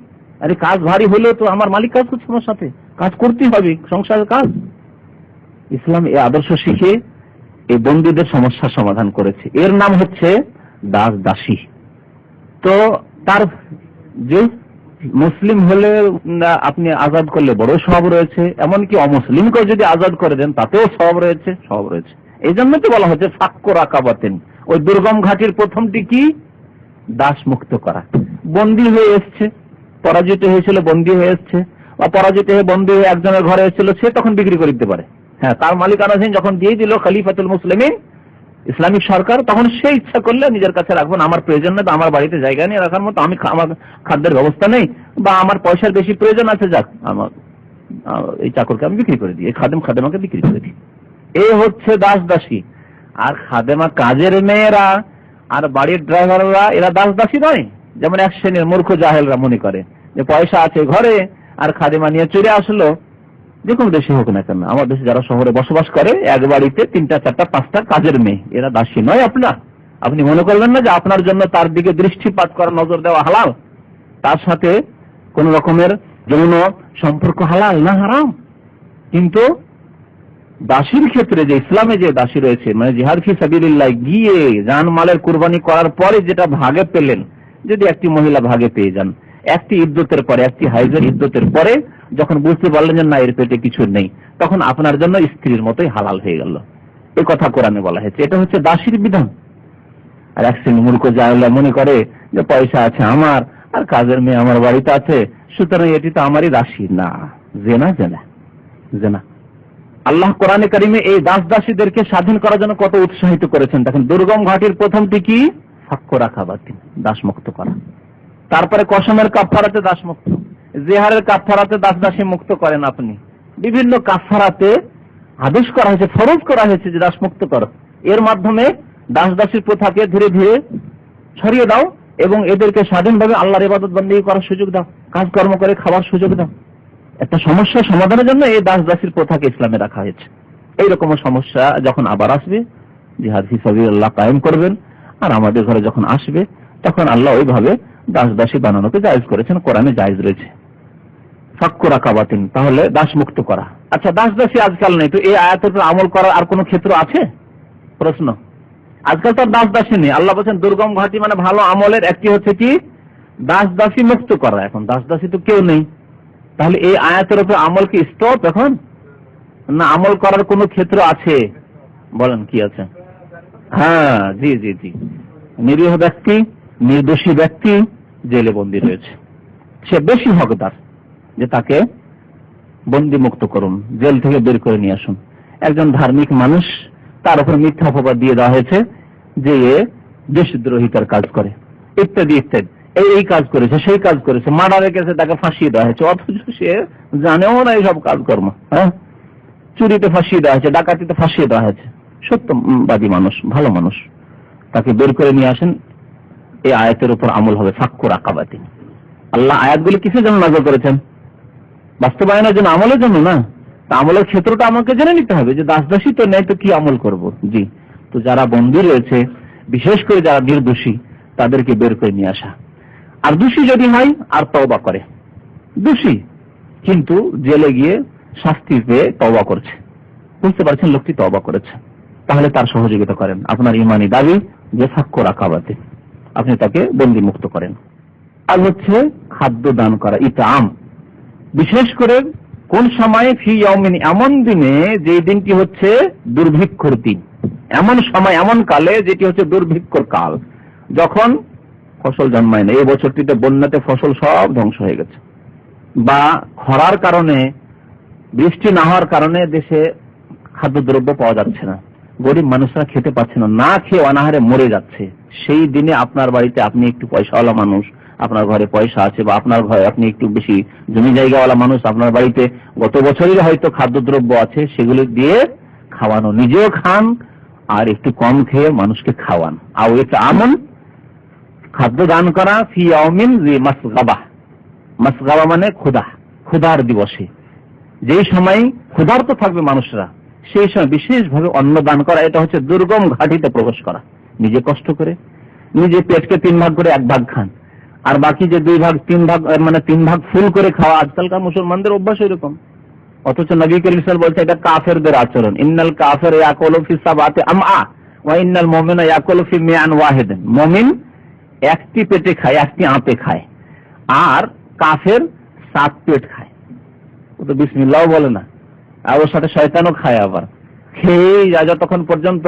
আরে কাজ ভারী হলেও তো আমার মালিক কাজ করছে, আমার সাথে কাজ করতেই হবে, সংসারের কাজ। ইসলাম এই আদর্শ শিখে এই বন্দীদের সমস্যার সমাধান করেছে। এর নাম হচ্ছে দাস দাসী। তো তার যে মুসলিম হলে আপনি আজাদ করলে বড় সওয়াব রয়েছে, এমনকি অমুসলিমকে যদি আজাদ করে দেন তাতেও সওয়াব রয়েছে, সওয়াব রয়েছে। এই জন্য তো বলা হচ্ছে ফাক্কু রাকাবাতিন। ওই দুর্গম ঘাটির প্রথমটি কি? দাস মুক্ত করা। বন্দী হয়ে এসছে, পরাজিত হয়েছিল, বন্দী হয়ে এসছে, বা পরাজিত হয়ে বন্দী হয়ে একজনের ঘরে এসেছিল, সে তখন বিক্রি করে দিতে পারে। হ্যাঁ, তার মালিকানাধীন যখন দিয়ে দিল খলিফাতুল মুসলিমিন, ইসলামিক সরকার, তখন সে ইচ্ছা করলে নিজের কাছে রাখবেন, আমার প্রয়োজন নেই, আমার বাড়িতে জায়গা নেই রাখার মতো, আমি আমার খাদ্যের ব্যবস্থা নেই, বা আমার পয়সার বেশি প্রয়োজন আছে, যাক আমার এই চাকরকে আমি বিক্রি করে দিই, এই খাদেমাকে বিক্রি করে দিই। এই হচ্ছে দাস দাসী। আর খাদেমা, কাজের মেয়েরা আর বাড়ির ড্রাইভাররা, এরা দাস দাসী নয়। যেমন এক শ্রেণীর মূর্খ জাহেলরা মনে করে যে পয়সা আছে ঘরে আর খাদেমা নিয়ে চলে আসলো। যে কোনো দেশে হোক না কেন, আমার দেশে যারা শহরে বসবাস করে, এক বাড়িতে 3টা 4টা 5টা কাজের মেয়ে, এরা দাসী নয় আপনার। আপনি মনে করবেন না যে আপনার জন্য তার দিকে দৃষ্টিপাত করা, নজর দেওয়া হালাল, তার সাথে কোন রকমের যৌন সম্পর্ক হালাল না হারাম। কিন্তু দাসীর ক্ষেত্রে যে ইসলামে যে দাসী রয়েছে, মানে জিহাদ ফি সাবিলিল্লাহ গিয়ে জান মালের কুরবানি করার পরে যেটা ভাগে পেলেন, যদি একটি মহিলা ভাগে পেয়ে যান, একটি ইদ্যতের পরে, একটি হাইজের ইদ্যতের পরে যখন বুঝতে পারলেন যে না, এর পেটে কিছু নেই, তখন আপনার জন্য স্ত্রীর মতোই হালাল হয়ে গেল। এই কথা কোরআনে বলা হয়েছে। এটা হচ্ছে দাসীর বিধান। আর এক শ্রেণী মূর্খ জাহেলরা মনে করে যে পয়সা আছে আমার আর কাজের মেয়ে আমার বাড়িতে আছে, সুতরাং এটি তো আমারই দাসী। না, জেনা জেনা জেনা। আল্লাহ কোরআনে কারিমে এই দাস দাসীদেরকে স্বাধীন করার জন্য কত উৎসাহিত করেছেন। দেখেন, দুর্গম ঘাটির প্রথমটি কি? ফাক্কু রাকাবাতিন, দাস মুক্ত করা। তারপরে কসমের কাফারাতে দাস মুক্ত, জিহারের কাফারাতে দাস দাসী মুক্ত করেন আপনি। বিভিন্ন কাফারাতে আদেশ করা হয়েছে, ফরজ করা হয়েছে যে দাস মুক্ত করো। এর মাধ্যমে দাস দাসীর প্রথাকে ধীরে ধীরে ছড়িয়ে দাও এবং এদেরকে স্বাধীনভাবে আল্লাহর ইবাদত বন্দেগী করার সুযোগ দাও, কাজকর্ম করে খাওয়ার সুযোগ দাও। একটা সমস্যা সমাধানের জন্য এই দাস দাসীর প্রথাকে ইসলামে রাখা হয়েছে। এইরকম সমস্যা যখন আবার আসবে, জিহাদ ফি সাবিলিল্লাহ কায়েম করবেন। আর আমাদের ঘরে যখন আসবে, তখন আল্লাহ ওইভাবে দাস দাসী বানানোকে জায়েজ করেছেন, কোরআনে জায়েজ রয়েছে। ফাক্কু রাকাবাতিন, তাহলে দাস মুক্ত করা। আচ্ছা, দাস দাসী আজকাল নেই, তো এই আয়াতের উপর আমল করার আর কোন ক্ষেত্র আছে? প্রশ্ন। আজকাল তো দাস দাসী নেই। আল্লাহ বলছেন দুর্গম ঘাটি মানে ভালো আমলের একটি হচ্ছে কি? দাস দাসী মুক্ত করা। এখন দাস দাসী তো কেউ নেই, তাহলে এই আয়াতের উপর আমল কি স্টপ এখন, না আমল করার কোন ক্ষেত্র আছে? বলেন কি আছে? হ্যাঁ, জি জি জি। নিরীহ ব্যক্তি, নির্দোষী ব্যক্তি জেলে বন্দী রয়েছে, সে বেশি হকদার যে তাকে বন্দী মুক্ত করুন, জেল থেকে বের করে নিয়ে আসুন। একজন ধার্মিক মানুষ, তার উপর মিথ্যা অপবাদ দিয়ে দেওয়া হয়েছে যে এ দেশদ্রোহিতার কাজ করে, ইত্যাদি ইত্যাদি, এই কাজ করেছে, সেই কাজ করেছে, মার্ডারের কেসে তাকে ফাঁসিয়ে দেওয়া হয়েছে, অথচ সে জানেও না এইসব কাজকর্ম। হ্যাঁ, চুরিতে ফাঁসিয়ে দেওয়া হয়েছে, ডাকাতিতে ফাঁসিয়ে দেওয়া হয়েছে, সত্যবাদী মানুষ, ভালো মানুষ, তাকে বের করে নিয়ে আসেন। এই আয়াতের উপর আমল হবে ফাক্কু রাকাবাতিন। আল্লাহ আয়াতগুলি কিসের জন্য নাযিল করেছেন? বাস্তবায়নের জন্য, আমলের জন্য না। তা আমলের ক্ষেত্রটা আমাকে জেনে নিতে হবে যে দাস দাসী তো নেই, তো কি আমল করব। জি, তো যারা বন্দী রয়েছে, বিশেষ করে যারা নির্দোষী, তাদেরকে বের করে নিয়ে আসা। আর দোষী যদি হয় আর তওবা করে, দোষী কিন্তু জেলে গিয়ে শাস্তি পেয়ে তওবা করছে, বুঝতে পারছেন লোকটি তওবা করেছে, তাহলে তার সহযোগিতা করেন। আপনার ইমানি দাবি যে ফাক্কু রাকাবাতিন, আপনি তাকে বন্দী মুক্ত করেন। আর হচ্ছে খাদ্য দান করা, ইতাম, বিশেষ করে কোন সময় ফি ইয়াউমিন, এমন দিনে যে দিনটি হচ্ছে দুর্ভিক্ষর দিন, এমন সময় এমন কালে যেটি হচ্ছে দুর্ভিক্ষর কাল, যখন ফসল জন্মায় না। এই বছরটিতে বন্যাতে ফসল সব ধ্বংস হয়ে গেছে, বা খরার কারণে, বৃষ্টি না হওয়ার কারণে দেশে খাদ্যদ্রব্য পাওয়া যাচ্ছে না, গরিব মানুষরা খেতে পাচ্ছে না, না খেয়ে অনাহারে মরে যাচ্ছে। সেই দিনে আপনার বাড়িতে, আপনি একটু পয়সাওয়ালা মানুষ, আপনার ঘরে পয়সা আছে, বা আপনার ঘরে আপনি একটু বেশি জমি জায়গাওয়ালা মানুষ, আপনার বাড়িতে গত বছরের হয়তো খাদ্যদ্রব্য আছে, সেগুলো দিয়ে খাওয়ানো, নিজেও খান আর একটু কম খেয়ে মানুষকে খাওয়ান। আর এটা আমন খাদ্য দান করা ফি ইয়াউমিন জি মাসগাবা। মাসগাবা মানে ক্ষুধা, ক্ষুধার দিবসে, যেই সময় ক্ষুধার্ত থাকবে মানুষরা, সেই সময় বিশেষভাবে অন্ন দান করা। এটা হচ্ছে দুর্গম ঘাটিতে প্রবেশ করা, নিজে কষ্ট করে, নিজে পেটকে 3 ভাগ করে 1 ভাগ খান, আর বাকি যে 2 ভাগ 3 ভাগ মানে 3 ভাগ ফুল করে খাওয়া আজকালকার মুসলমানদের অভ্যাস এরকম। অথচ নবী করিম সাল্লাল্লাহু আলাইহি ওয়াসাল্লাম বলছে এটা কাফেরদের আচরণ। ইন্নাল কাফির ইয়াকুলু ফি সাবাতি আমআ ওয়া ইন্নাল মুমিনা ইয়াকুলু ফি মিআন ওয়াহিদ। মুমিন একটি পেটে খায়, একটি আঁতে খায়, আর কাফের 7 পেট খায়। ও তো বিসমিল্লাহ বলে না, আর ওর সাথে শয়তানও খায়। আবার খেয়ে যতক্ষণ পর্যন্ত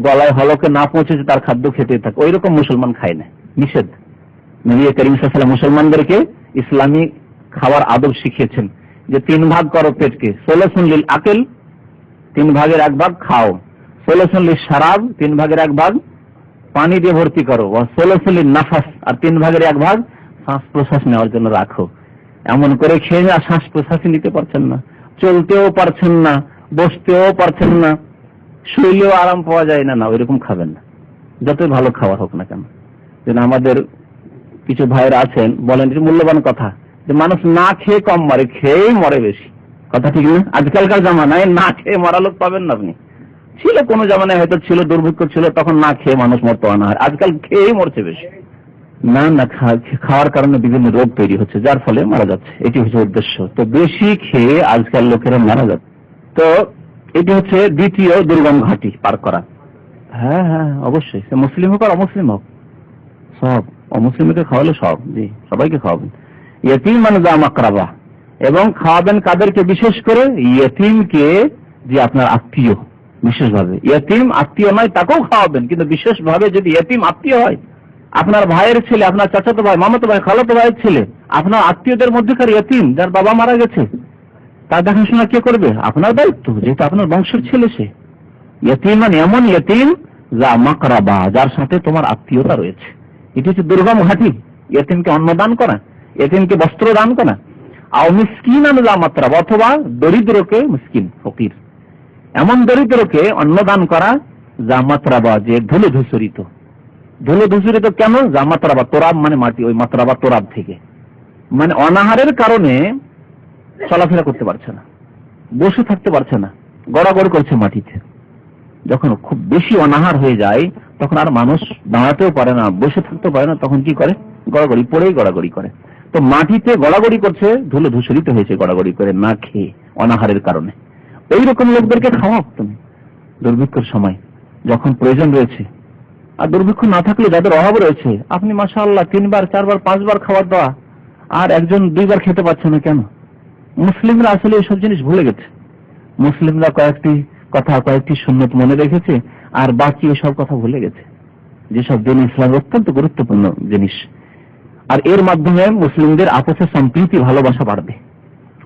গলায় হলকে না পৌঁছেছে তার খাদ্য খেতে থাকে, ওই রকম মুসলমান খায় না, নিষেধ। নবী করিম সাল্লাল্লাহু আলাইহি ওয়াসাল্লাম মুসলমানদেরকে ইসলামী খাবার আদব শিখিয়েছেন যে 3 ভাগ করো পেটকে, সোলসুন লিল আকিল, 3 ভাগের 1 ভাগ খাও, সোলসুন লিল শারাব, 3 ভাগের 1 ভাগ পানি দিয়ে ভর্তি করো, সোলসুন লিল নাফাস, আর 3 ভাগের 1 ভাগ শ্বাস প্রশ্বাস নেওয়ার জন্য রাখো। এমন করে খেয়ে আর শ্বাস প্রশ্বাসই নিতে পারছেন না, চলতেও পারছেন না, বসতেও পারছেন না, শুইলেও আরাম পাওয়া যায় না। না, ওইরকম খাবেন না, যতই ভালো খাবার হোক না কেন। যেন আমাদের কিছু ভাইরা আছেন বলেন, মূল্যবান কথা, যে মানুষ না খেয়ে কম মরে, খেয়েই মরে বেশি। কথা ঠিক না? আজকালকার জামানায় না খেয়ে মরা লোক পাবেন না আপনি। ছিল কোন জামানায় হয়তো ছিল, দুর্ভিক্ষ ছিল, তখন না খেয়ে মানুষ মরতো না, আজকাল খেয়েই মরছে বেশি। না না, খাওয়ার কারণে বিভিন্ন রোগ তৈরি হচ্ছে, যার ফলে মারা যাচ্ছে। এটি হচ্ছে উদ্দেশ্য। তো বেশি খেয়ে আজকাল লোকেরা মারা যাচ্ছে। তো এটি হচ্ছে দ্বিতীয় দুর্গম ঘাটি পার করা। হ্যাঁ হ্যাঁ, অবশ্যই, সে মুসলিম হোক আর অমুসলিম হোক, সব। অমুসলিমকে খাওয়ালে সব, জি, সবাইকে খাওয়াবেন। ইয়তীমান যা মাকরাবা, এবং খাওয়াবেন কাদেরকে? বিশেষ করে ইয়তীমকে, যে আপনার আত্মীয়। বিশেষভাবে ইয়তীম আত্মীয় নয় তাকেও খাওয়াবেন, কিন্তু বিশেষভাবে যদি ইয়তীম আত্মীয় হয়, আপনার ভাইয়ের ছেলে, আপনার চাচাতো ভাই, মামাতো ভাই, খালাতো ভাইয়ের ছেলে, আপনার আত্মীয়দের মধ্যেকার ইয়তীম, যার বাবা মারা গেছে, তার দেখাশোনা কে করবে? আপনার দায়িত্ব, যেহেতু আপনার বংশের ছেলে সে। ইয়তীম মানে এমন ইয়তীম যা মাকরাবা, যার সাথে তোমার আত্মীয়তা রয়েছে। এটি হচ্ছে দুর্গম ঘাটি। ইয়তীমকে অন্ন দান করা, ইয়তীমকে বস্ত্র দান করা। আও মিসকিনান যা মাতরাবা, অথবা দরিদ্রকে, মিসকিন ফকির, এমন দরিদ্রকে অন্ন দান করা যা মাতরাবা, যে ধুলো ধূসরিত। ধুলো ধূসরিত কেন? যা মাতরাবা, তোরাব মানে মাটি, ওই মাতরাবা তোরাব থেকে, মানে অনাহারের কারণে চলাফেরা করতে পারছে না, বসে থাকতে পারছে না, গড়াগড় করছে মাটিতে। যখন খুব বেশি অনাহার হয়ে যায়, তখন আর মানুষ দাঁড়াতেও পারে না, বসে থাকতে পারে না, তখন কি করে? গড়াগড়ি, পড়েই গড়াগড়ি করে। তো মাটিতে গড়াগড়ি করছে, ধুলো ধূসরিত হয়েছে গড়াগড়ি করে, না খেয়ে, অনাহারের কারণে। এইরকম লোকদেরকে খাওয়াও তুমি দুর্ভিক্ষের সময়, যখন প্রয়োজন রয়েছে। আর দুর্ভিক্ষ না থাকলে যাদের অভাব রয়েছে, আপনি মাশাআল্লাহ 3 বার 4 বার 5 বার খাবার দেওয়া, আর একজন 2 বার খেতে পারছে না কেন? মুসলিমরা আসলে এইসব জিনিস ভুলে গেছে। মুসলিমরা কয়েকটি কথা, কয়েকটি সুন্নত মনে রেখেছে, আর বাকি এসব কথা ভুলে গেছে, যেসব দিন ইসলামের অত্যন্ত গুরুত্বপূর্ণ জিনিস। আর এর মাধ্যমে মুসলিমদের আপসে সম্প্রীতি, ভালোবাসা বাড়বে।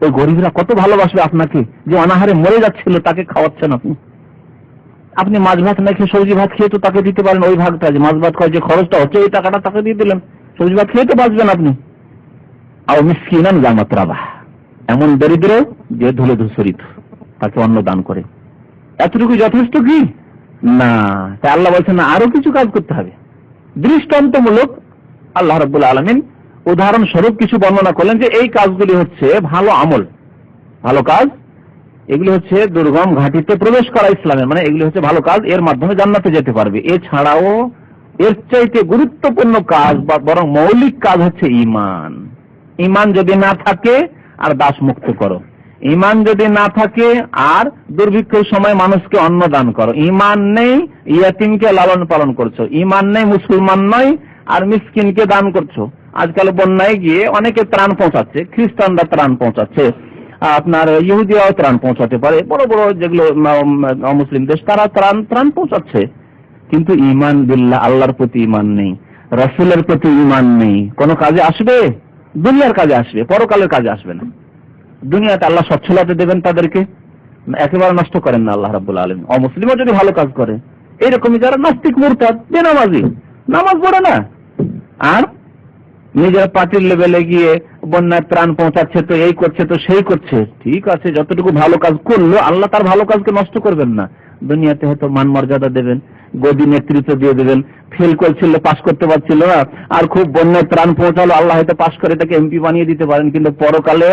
ওই গরিবরা কত ভালোবাসবে আপনাকে, যে অনাহারে মরে যাচ্ছিল, তাকে খাওয়াচ্ছেন আপনি। আপনি মাছ ভাত না খেয়ে সবজি ভাত খেয়ে তো তাকে দিতে পারেন ওই ভাগটা, যে মাছ ভাত খাওয়ার যে খরচটা হচ্ছে, ওই টাকাটা তাকে দিয়ে দিলেন, সবজি ভাত খেয়ে তো বাঁচবেন আপনি। আও মিসকিনান যা মাতরাবা, এমন দরিদ্র যে ধুলো ধূসরিত, তাকে অন্ন দান করে। এতটুকু যথেষ্ট কি? না, তাই আল্লাহ বলছেন না, আরো কিছু কাজ করতে হবে। দৃষ্টান্তমূলক আল্লাহ রাব্বুল আলামিন উদাহরণস্বরূপ কিছু বর্ণনা করলেন, যে এই কাজগুলি হচ্ছে ভালো আমল, ভালো কাজ। এগুলি হচ্ছে দুর্গম ঘাটিতে প্রবেশ করা ইসলামের, মানে এগুলি হচ্ছে ভালো কাজ, এর মাধ্যমে জান্নাতে যেতে পারবে। এছাড়াও এর চাইতে গুরুত্বপূর্ণ কাজ, বা বরং মৌলিক কাজ হচ্ছে ঈমান। ঈমান যদি না থাকে, আর দাস মুক্ত করো। ঈমান যদি না থাকে, আর দুর্ভিক্ষের সময় মানুষকে অন্ন দান করো। ঈমান নেই, ইয়াতীমকে লালন পালন করছো। ঈমান নেই, মুসলমান নয়, আর মিসকিনকে দান করছো। আজকাল বন্যায় গিয়ে অনেকে ত্রাণ পৌঁছাচ্ছে, খ্রিস্টানরা ত্রাণ পৌঁছাচ্ছে, আপনার ইহুদিরাও ত্রাণ পৌঁছাতে পারে, বড় বড় যেগুলো মুসলিম দেশ তারা ত্রাণ পৌঁছাচ্ছে, কিন্তু ঈমান বিল্লাহ, আল্লাহর প্রতি ঈমান নেই, রাসূলের প্রতি ঈমান নেই। কোন কাজে আসবে? দুনিয়ার কাজে আসবে, পরকালের কাজে আসবে না। দুনিয়াতে আল্লাহ সচ্ছলতা দেবেন তাদেরকে, একেবারে নষ্ট করেন না আল্লাহ রাব্বুল আলামিন। অমুসলিমও যদি ভালো কাজ করে, এইরকমই যারা নাস্তিক মুরতাদ, বেনামাজি, নামাজ পড়ে না, আর নিজের পার্টির লেভেলে গিয়ে বন্যার ত্রাণ পৌঁছাচ্ছে, তো এই করছে তো সেই করছে, ঠিক আছে, যতটুকু ভালো কাজ করলো আল্লাহ তার ভালো কাজকে নষ্ট করবেন না। দুনিয়াতে হয়তো মান মর্যাদা দেবেন, গদি নেতৃত্ব দিয়ে দেবেন, ফেল করছিল, পাশ করতে পারছিল না, আর খুব বন্যার ত্রাণ পৌঁছালো, আল্লাহ হয়তো পাশ করে তাকে এমপি বানিয়ে দিতে পারেন, কিন্তু পরকালে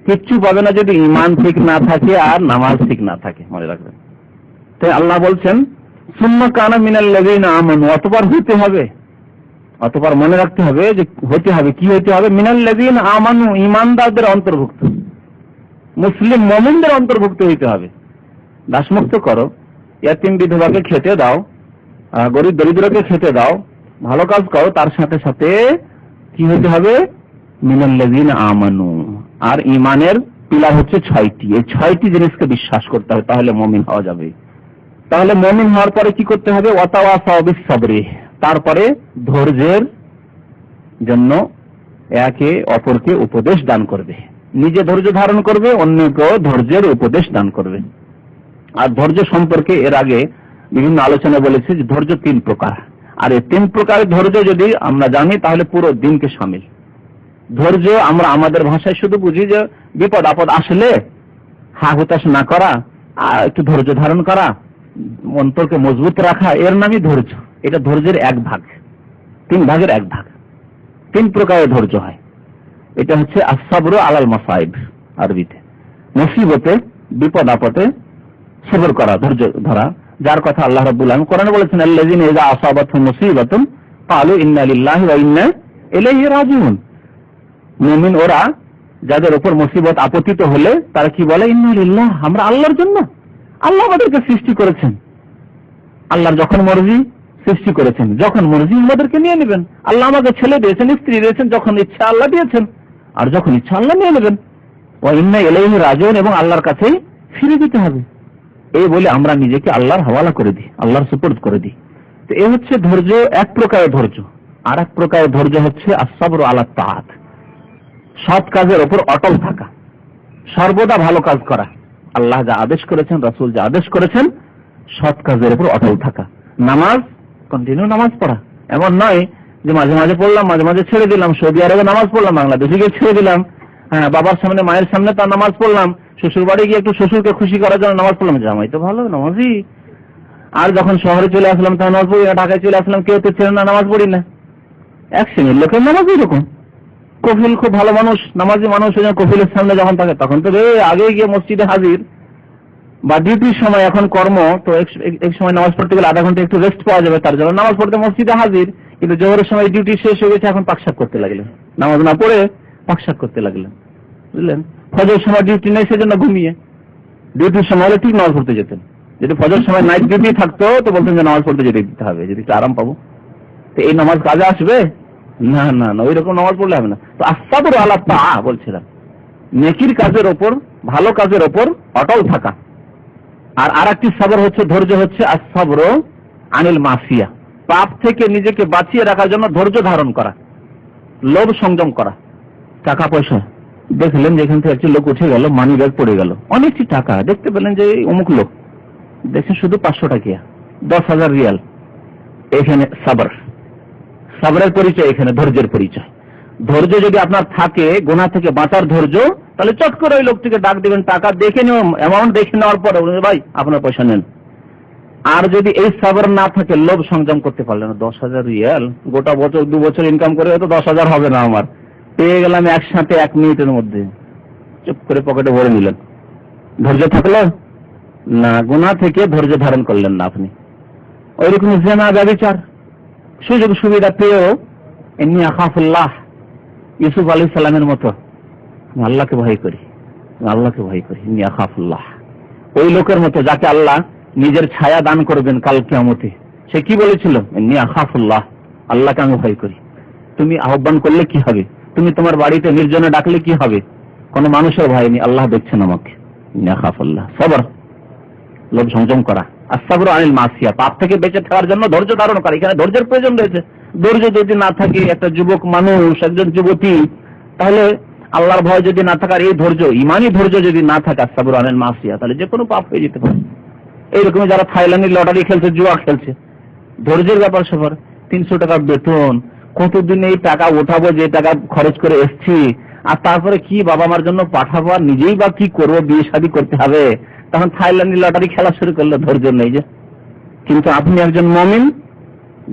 কিচ্ছু পাবে না যদি ঈমান ঠিক না থাকে আর নামাজ ঠিক না থাকে, মনে রাখবেন। তাই আল্লাহ বলছেন সুম্মা কানা মিনাল্লাযীনা আমানু, অতঃপর হতে হবে, অতঃপর মনে রাখতে হবে যে হতে হবে, কি হতে হবে? মিনাল্লাযীনা আমানু, ঈমানদারদের অন্তর্ভুক্ত, মুসলিম মুমিনদের অন্তর্ভুক্ত হইতে হবে। দাসমুক্ত করো, ইয়াতীম বিধবাকে খেতে দাও, গরিব দরিদ্রকে খেতে দাও, ভালো কাজ করো, তার সাথে সাথে কি হতে হবে? মিনাল্লাযীনা আমানু। আর ঈমানের পিলার হচ্ছে 6টি, এই 6টি জিনিসকে বিশ্বাস করতে হবে, তাহলে মুমিন হওয়া যাবে। তাহলে মুমিন হওয়ার পরে কি করতে হবে? ওয়াতাওয়াসাউ বিস-সাবরি, তারপরে ধৈর্যের জন্য একে অপরকে উপদেশ দান করবে, নিজে ধৈর্য ধারণ করবে, অন্যকেও ধৈর্যের উপদেশ দান করবে। আর ধৈর্য সম্পর্কে এর আগে বিভিন্ন আলোচনা বলেছে যে ধৈর্য 3 প্রকার, আর এই 3 প্রকারের ধৈর্য যদি আমরা জানি তাহলে পুরো দিনকে শামিল। ধৈর্য আমরা আমাদের ভাষায় শুধু বুঝি যে বিপদ আপদ আসলে হা হুতাশ না করা, আর একটু ধৈর্য ধারণ করা, অন্তরকে মজবুত রাখা, এর নামই ধৈর্য। এটা ধৈর্যের 1 ভাগ, 3 ভাগের 1 ভাগ। 3 প্রকারের ধৈর্য হয়। এটা হচ্ছে as-সাবরু আলাল মাসাইব, আরবিতে মুসিবতে, বিপদ আপদে সবর করা, ধৈর্য ধরা, যার কথা আল্লাহ রাব্বুল আলামিন কোরআনে বলেছেন আল্লাযীনা ইযা আসাবাতহুম মুসিবাতুন ক্বালু ইন্না লিল্লাহি ওয়া ইন্না ইলাইহি রাজিউন। মুমিন ওরা যাদের উপর মুসিবত আপতিত হলে তারা কি বলে? ইন্না লিল্লাহ, আমরা আল্লাহর জন্য, আল্লাহ আমাদেরকে সৃষ্টি করেছেন, আল্লাহর যখন মর্জি সৃষ্টি করেছেন, যখন মর্জি আমাদেরকে নিয়ে নেবেন। আল্লাহ আমাকে ছেলে দিয়েছেন, স্ত্রী দিয়েছেন, যখন ইচ্ছা আল্লাহ দিয়েছেন, আর যখন ইচ্ছা আল্লাহ নিয়ে নেবেন। ওয়া ইন্না ইলাইহি রাজিউন, এবং আল্লাহর কাছেই ফিরে যেতে হবে। এই বলে আমরা নিজেকে আল্লাহর হাওয়ালা করে দিই, আল্লাহর সুপুর্দ করে দিই। তো এই হচ্ছে ধৈর্য, 1 প্রকারের ধৈর্য। আর 1 প্রকারের ধৈর্য হচ্ছে as-সাবরু আলা তাআত, সৎ কাজের উপর অটল থাকা, সর্বদা ভালো কাজ করা, আল্লাহ যা আদেশ করেছেন, রাসূল যা আদেশ করেছেন, সৎ কাজের উপর অটল থাকা। নামাজ, কন্টিনিউ নামাজ পড়া, এমন নয় যে মাঝে মাঝে পড়লাম, মাঝে মাঝে ছেড়ে দিলাম। সৌদি আরবে নামাজ পড়লাম, বাংলাদেশে গিয়ে ছেড়ে দিলাম, হ্যাঁ, বাবার সামনে মায়ের সামনে তার নামাজ পড়লাম, শ্বশুর বাড়ি গিয়ে একটু শ্বশুরকে খুশি করার জন্য নামাজ পড়লাম, জামাই তো ভালো নামাজি, আর যখন শহরে চলে আসলাম তখন নামাজ পড়ি না, ঢাকায় চলে আসলাম কেউ তো ছেড়ে না, নামাজ পড়ি না। 1 শ্রেণীর লোকের নামাজ এরকম। কফিল খুব ভালো মানুষ, নামাজি মানুষ, কফিলের সামনে যখন থাকে তখন তো আগে গিয়ে মসজিদে হাজির, বা ডিউটির সময় এখন কর্ম, তো এক সময় নামাজ পড়তে গেলে আধা ঘন্টা একটু রেস্ট পাওয়া যাবে, তার জন্য নামাজ পড়তে মসজিদে হাজির। কিন্তু জোহরের সময় ডিউটি শেষ হয়ে গেছে, এখন পাকশাক করতে লাগলেন, নামাজ না পড়ে পাকশাক করতে লাগলেন, বুঝলেন? ফজর সময় ডিউটি নেই, সেজন্য ঘুমিয়ে, ডিউটির সময় হলে ঠিক নামাজ পড়তে যেতেন। যদি ফজর সময় নাইট ডিউটি থাকতো তো বলতেন যে নামাজ পড়তে যেতে দিতে হবে, যদি একটু আরাম পাবো। তো এই নামাজ কাজে আসবে? না না না, ওই রকম নামাজ পড়লে হবে না। তো as-সাবরু আলা তাআ বলছিলাম, নেকির কাজের ওপর, ভালো কাজের ওপর অটল থাকা। আর আরেকটি সবর হচ্ছে, ধৈর্য হচ্ছে as-সাবরু আনিল মাসিয়া, পাপ থেকে নিজেকে বাঁচিয়ে রাখার জন্য ধৈর্য ধারণ করা, লোভ সংযম করা। টাকা পয়সা দেখলেন যে এখান থেকে একটি লোক উঠে গেল, মানি ব্যাগ পড়ে গেল, অনেকটি টাকা, দেখতে পেলেন যে অমুক লোক, দেখে শুধু 500 টাকা, 10,000 রিয়াল, এখানে সবর, সবরের পরিচয়, এখানে ধৈর্যের পরিচয়। ধৈর্য যদি আপনার থাকে, গুনাহ থেকে বাঁচার ধৈর্য, তাহলে চট করে ওই লোকটিকে ডাক দিবেন, টাকা দেখে নেওয়া, অ্যামাউন্ট দেখে নেওয়ার পরে বলবেন ভাই আপনার পয়সা নেন। আর যদি এই সবর না থাকে, লোভ সংযম করতে পারলেন, 10,000 রিয়াল, গোটা বছর 2 বছর ইনকাম করে হয়তো 10,000 হবে না আমার, পেয়ে গেলাম একসাথে 1 মিনিটের মধ্যে, চুপ করে পকেটে ভরে নিলেন, ধৈর্য থাকলো না? গুনাহ থেকে ধৈর্য ধারণ করলেন না আপনি। ওইরকম জিনা, ব্যভিচার, সুযোগ সুবিধা পেয়েও ইন্নী আখাফুল্লাহ, ইউসুফ আলাইহিস সালামের মতো, আল্লাহকে ভয় করি, আল্লাহকে ভয় করি, ইন্নী আখাফুল্লাহ, ওই লোকের মতো যাকে আল্লাহ নিজের ছায়া দান করবেন কাল কিয়ামতে। সে কি বলেছিল? ইন্নী আখাফুল্লাহ, আল্লাহকে আমি ভয় করি। তুমি আহ্বান করলে কি হবে, তুমি তোমার বাড়িতে নির্জনে ডাকলে কি হবে, কোনো মানুষের ভয় নেই, আল্লাহ দেখছেন আমাকে। নাখাফুল্লাহ, সবর, লোভ সংযম করা। আস-সাবরু আনিল মাসিয়া, পাপ থেকে বেঁচে থাকার জন্য ধৈর্য ধারণ করা। এখানে ধৈর্যের প্রয়োজন রয়েছে। ধৈর্য যদি না থাকে, একটা যুবক মানুষ, একজন যুবতী, তাহলে আল্লাহর ভয় যদি না থাকার এই ধৈর্য, ইমানি ধৈর্য যদি না থাকে, আস-সাবরু আনিল মাসিয়া, তাহলে যে কোনো পাপ হয়ে যেতে পারে। এইরকম যারা থাইল্যান্ডের লটারি খেলছে, জুয়া খেলছে, ধৈর্যের ব্যাপার সবার। 300 টাকা বেতন, কতদিন এই টাকা ওঠাবো, যে টাকা খরচ করে এসছি, আর তারপরে কি বাবা মার জন্য পাঠাবো, আর নিজেই বা কি করবো, বিয়ে শাদী করতে হবে, তখন থাইল্যান্ডের লটারি খেলা শুরু করলে ধৈর্য নেই যে। কিন্তু আপনি একজন মুমিন,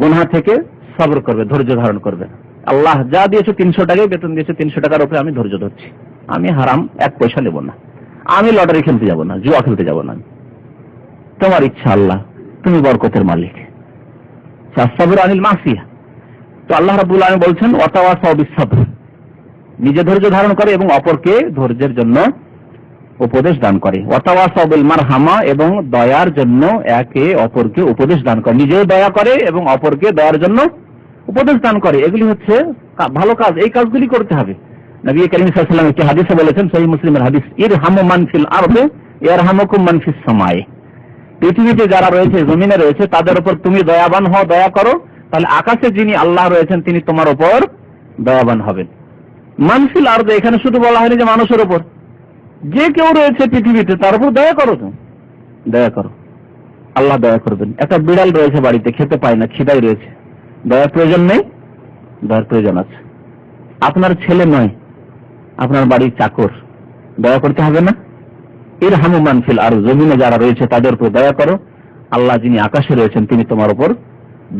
গুনাহ থেকে সবর করবে, ধৈর্য ধারণ করবে। আল্লাহ যা দিয়েছে, 300 টাকায় বেতন দিয়েছে, 300 টাকার উপরে আমি ধৈর্য ধরছি, আমি হারাম 1 পয়সা নেব না, আমি লটারি খেলতে যাব না, জুয়া খেলতে যাব না। তোমার ইচ্ছা আল্লাহ, তুমি বরকতের মালিক। আস-সাবরু আনিল মাসিয়া। তো আল্লাহ রাব্বুল আলামিন বলছেন ওয়াতাওয়াসাউ বিস-সাবর, নিজে ধৈর্য ধারণ করে এবং অপরকে ধৈর্যের জন্য উপদেশ দান করে। ওয়াতাওয়াসাউ বিল মারহামা, এবং দয়ার জন্য একে অপরকে উপদেশ দান করে, নিজেও দয়া করে এবং অপরকে দয়ার জন্য উপদেশ দান করে। এগুলি হচ্ছে ভালো কাজ, এই কাজগুলি করতে হবে। নবী করিম সাল্লাল্লাহু আলাইহি ওয়াসাল্লাম একটি হাদিসে বলেছেন, সহিহ মুসলিমের হাদিস, ইরহামু মান ফিল আরদি ইয়ারহামুকুম মান ফিস সামায়ে। পৃথিবীতে যারা রয়েছে, জমিনে রয়েছে, তাদের উপর তুমি দয়াবান হও, দয়া করো, তাহলে আকাশে যিনি আল্লাহ রয়েছেন তিনি তোমার উপর দয়াবান হবেন। মানফিল আরদে, এখানে শুধু বলা হয়নি যে মানুষের উপর, যে কেউ রয়েছে পৃথিবীতে তার উপর দয়া করো, তুমি দয়া করো, আল্লাহ দয়া করবেন। একটা বিড়াল রয়েছে বাড়িতে, খেতে পায় না, খিদাই রয়েছে, দয়ার প্রয়োজন নেই? দয়ার প্রয়োজন আছে। আপনার ছেলে নয়, আপনার বাড়ির চাকর, দয়া করতে হবে না? ইরহামু মান ফিল আরদ, জমিনে যারা রয়েছে তাদের উপর দয়া করো, আল্লাহ যিনি আকাশে রয়েছেন তিনি তোমার উপর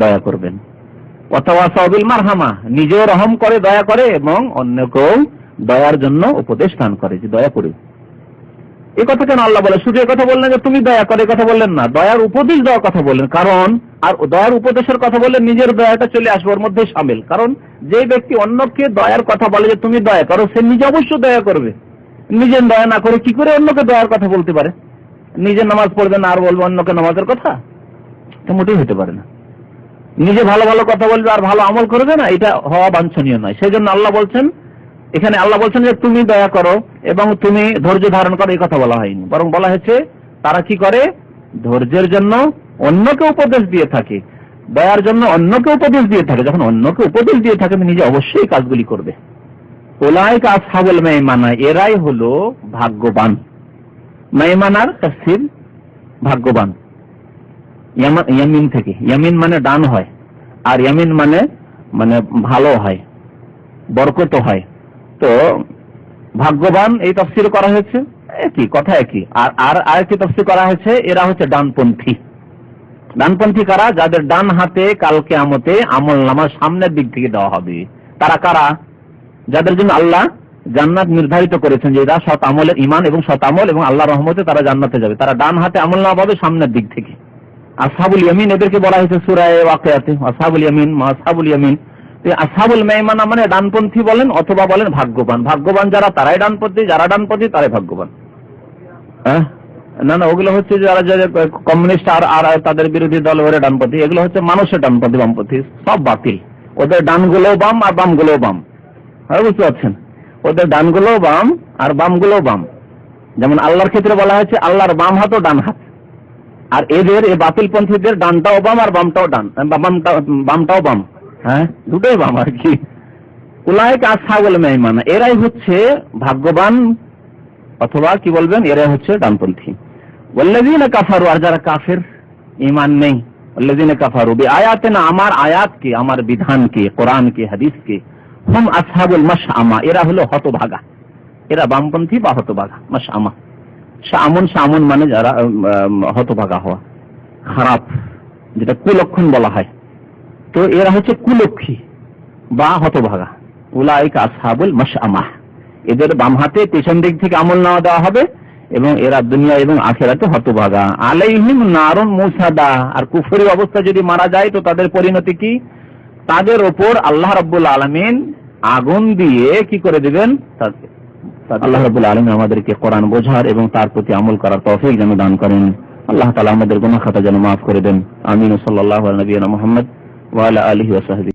দয়া করবেন। ওয়াতাওয়াসাউ বিল মারহামা, নিজেও রহম করে, দয়া করে, এবং অন্যকেও দয়ার জন্য উপদেশ দান করে, যে দয়া করো। এই কথা কেন আল্লাহ বলে? শুধু এই কথা বললেন যে তুমি দয়া করে, কথা বললেন না, দয়ার উপদেশ দেওয়ার কথা বললেন। কারণ আর দয়ার উপদেশের কথা বললে নিজের দয়াটা চলে আসবে ওর মধ্যে শামিল। কারণ যে ব্যক্তি অন্যকে দয়ার কথা বলে যে তুমি দয়া করো, সে নিজে অবশ্যই দয়া করবে। নিজে দয়া না করে কি করে অন্যকে দয়ার কথা বলতে পারে? নিজে নামাজ পড়বে না আর বলবে অন্যকে নামাজের কথা, এটা মোটেই হতে পারে না। নিজে ভালো ভালো কথা বলবে আর ভালো আমল করবে না, এটা হওয়া বাঞ্ছনীয় নয়। সেই জন্য আল্লাহ বলছেন, এখানে আল্লাহ বলছেন যে তুমি দয়া করো এবং তুমি ধৈর্য ধারণ করো, এই কথা বলা হয়নি, বরং বলা হয়েছে তারা কি করে, ধৈর্যের জন্য অন্যকে উপদেশ দিয়ে থাকে, দয়ার জন্য অন্যকে উপদেশ দিয়ে থাকে। যখন অন্যকে উপদেশ দিয়ে থাকে, নিজে অবশ্যই কাজগুলি করবে। উলাইকা আসহাবুল মাইমানা, এরাই হলো ভাগ্যবান। মাইমানার তাফসীর ভাগ্যবান, ইয়ামিন থেকে, ইয়ামিন মানে ডান হয়, আর ইয়ামিন মানে মানে ভালো হয়, বরকত হয়। তো ভাগ্যবান এই তাফসীর করা হয়েছে, একই কথা, একই। আর আরেকটি তাফসীর করা হয়েছে, এরা হচ্ছে ডানপন্থী। ডানপন্থী কারা? যাদের ডান হাতে কাল কিয়ামতে আমলনামা সামনের দিক থেকে দেওয়া হবে। তারা কারা? যাদের জন্য আল্লাহ জান্নাত নির্ধারিত করেছেন, যে এরা সৎ আমলের, ঈমান এবং সৎ আমল এবং আল্লাহর রহমতে তারা জান্নাতে যাবে। তারা ডান হাতে আমলনামা পাবে সামনের দিক থেকে। আসহাবুল ইয়ামিন, এদেরকে বলা হয়েছে সূরা ওয়াকিয়াতে, আসহাবুল ইয়ামিন, আসহাবুল ইয়ামিন। আসহাবুল মাইমানা মানে ডানপন্থী বলেন অথবা বলেন ভাগ্যবান। ভাগ্যবান যারা, তারাই ডানপন্থী, যারা ডানপন্থী তারাই ভাগ্যবান। না, ওগুলো হচ্ছে যারা কমিউনিস্ট আর তাদের বিরোধী দল, ওরা ডানপন্থী। এগুলো হচ্ছে মানুষের ডানপন্থী, বামপন্থী, সব বাতিল। ওদের ডানগুলোও বাম আর বামগুলোও বাম, বুঝতে পারছেন? ওদের ডানগুলোও বাম আর বামগুলোও বাম। যেমন আল্লাহর ক্ষেত্রে বলা হয়েছে আল্লাহর বাম হাত ও ডান হাত, আর এদের এই বাতিল পন্থীদের ডানটাও বাম আর বামটাও ডান, বামটাও বাম, দুটোই বাম আর কি। উলাইকা আসহাবুল মাইমানা, এরাই হচ্ছে ভাগ্যবান, অথবা কি বলবেন, এরাই হচ্ছে ডানপন্থী। ওয়াল্লাযীনা কাফারু, আর যারা কাফের, ঈমান নেই, ওয়াল্লাযীনা কাফারু বিআয়াতিনা, আমার আয়াতকে, আমার বিধানকে, কোরআনকে, হাদিসকে, হুম আসহাবুল মাশআমা, এরা হলো হতভাগা, এরা বামপন্থী বা হতভাগা। মাশআমা, শামুন মানে যারা হতভাগা হওয়া, খারাপ, যেটা কুলক্ষণ বলা হয়। তো এরা হচ্ছে কুলক্ষী বা হতভাগা। উলাইকা আসহাবুল মাশআমা, এদের বাম হাতে পেছন দিক থেকে আমলনামা দেওয়া হবে এবং এরা দুনিয়া এবং আখিরাতে হতভাগা। আলাইহিম নারুন মুসাদা, আর কুফরি অবস্থা যদি মারা যায় তো তাদের পরিণতি কি? তাদের ওপর আল্লাহ রাব্বুল আলামিন আগুন দিয়ে কি করে দিবেন? আল্লাহ রাব্বুল আলামিন আমাদেরকে কোরআন বোঝার এবং তার প্রতি আমল করার তৌফিক যেন দান করেন। আল্লাহ তাআলা আমাদের গুনাহ খাতা যেন মাফ করে দেন। আমিন। সাল্লাল্লাহু আলা নবিয়িনা মুহাম্মদ ওয়া আলা আলিহি ওয়া সাহবিহি।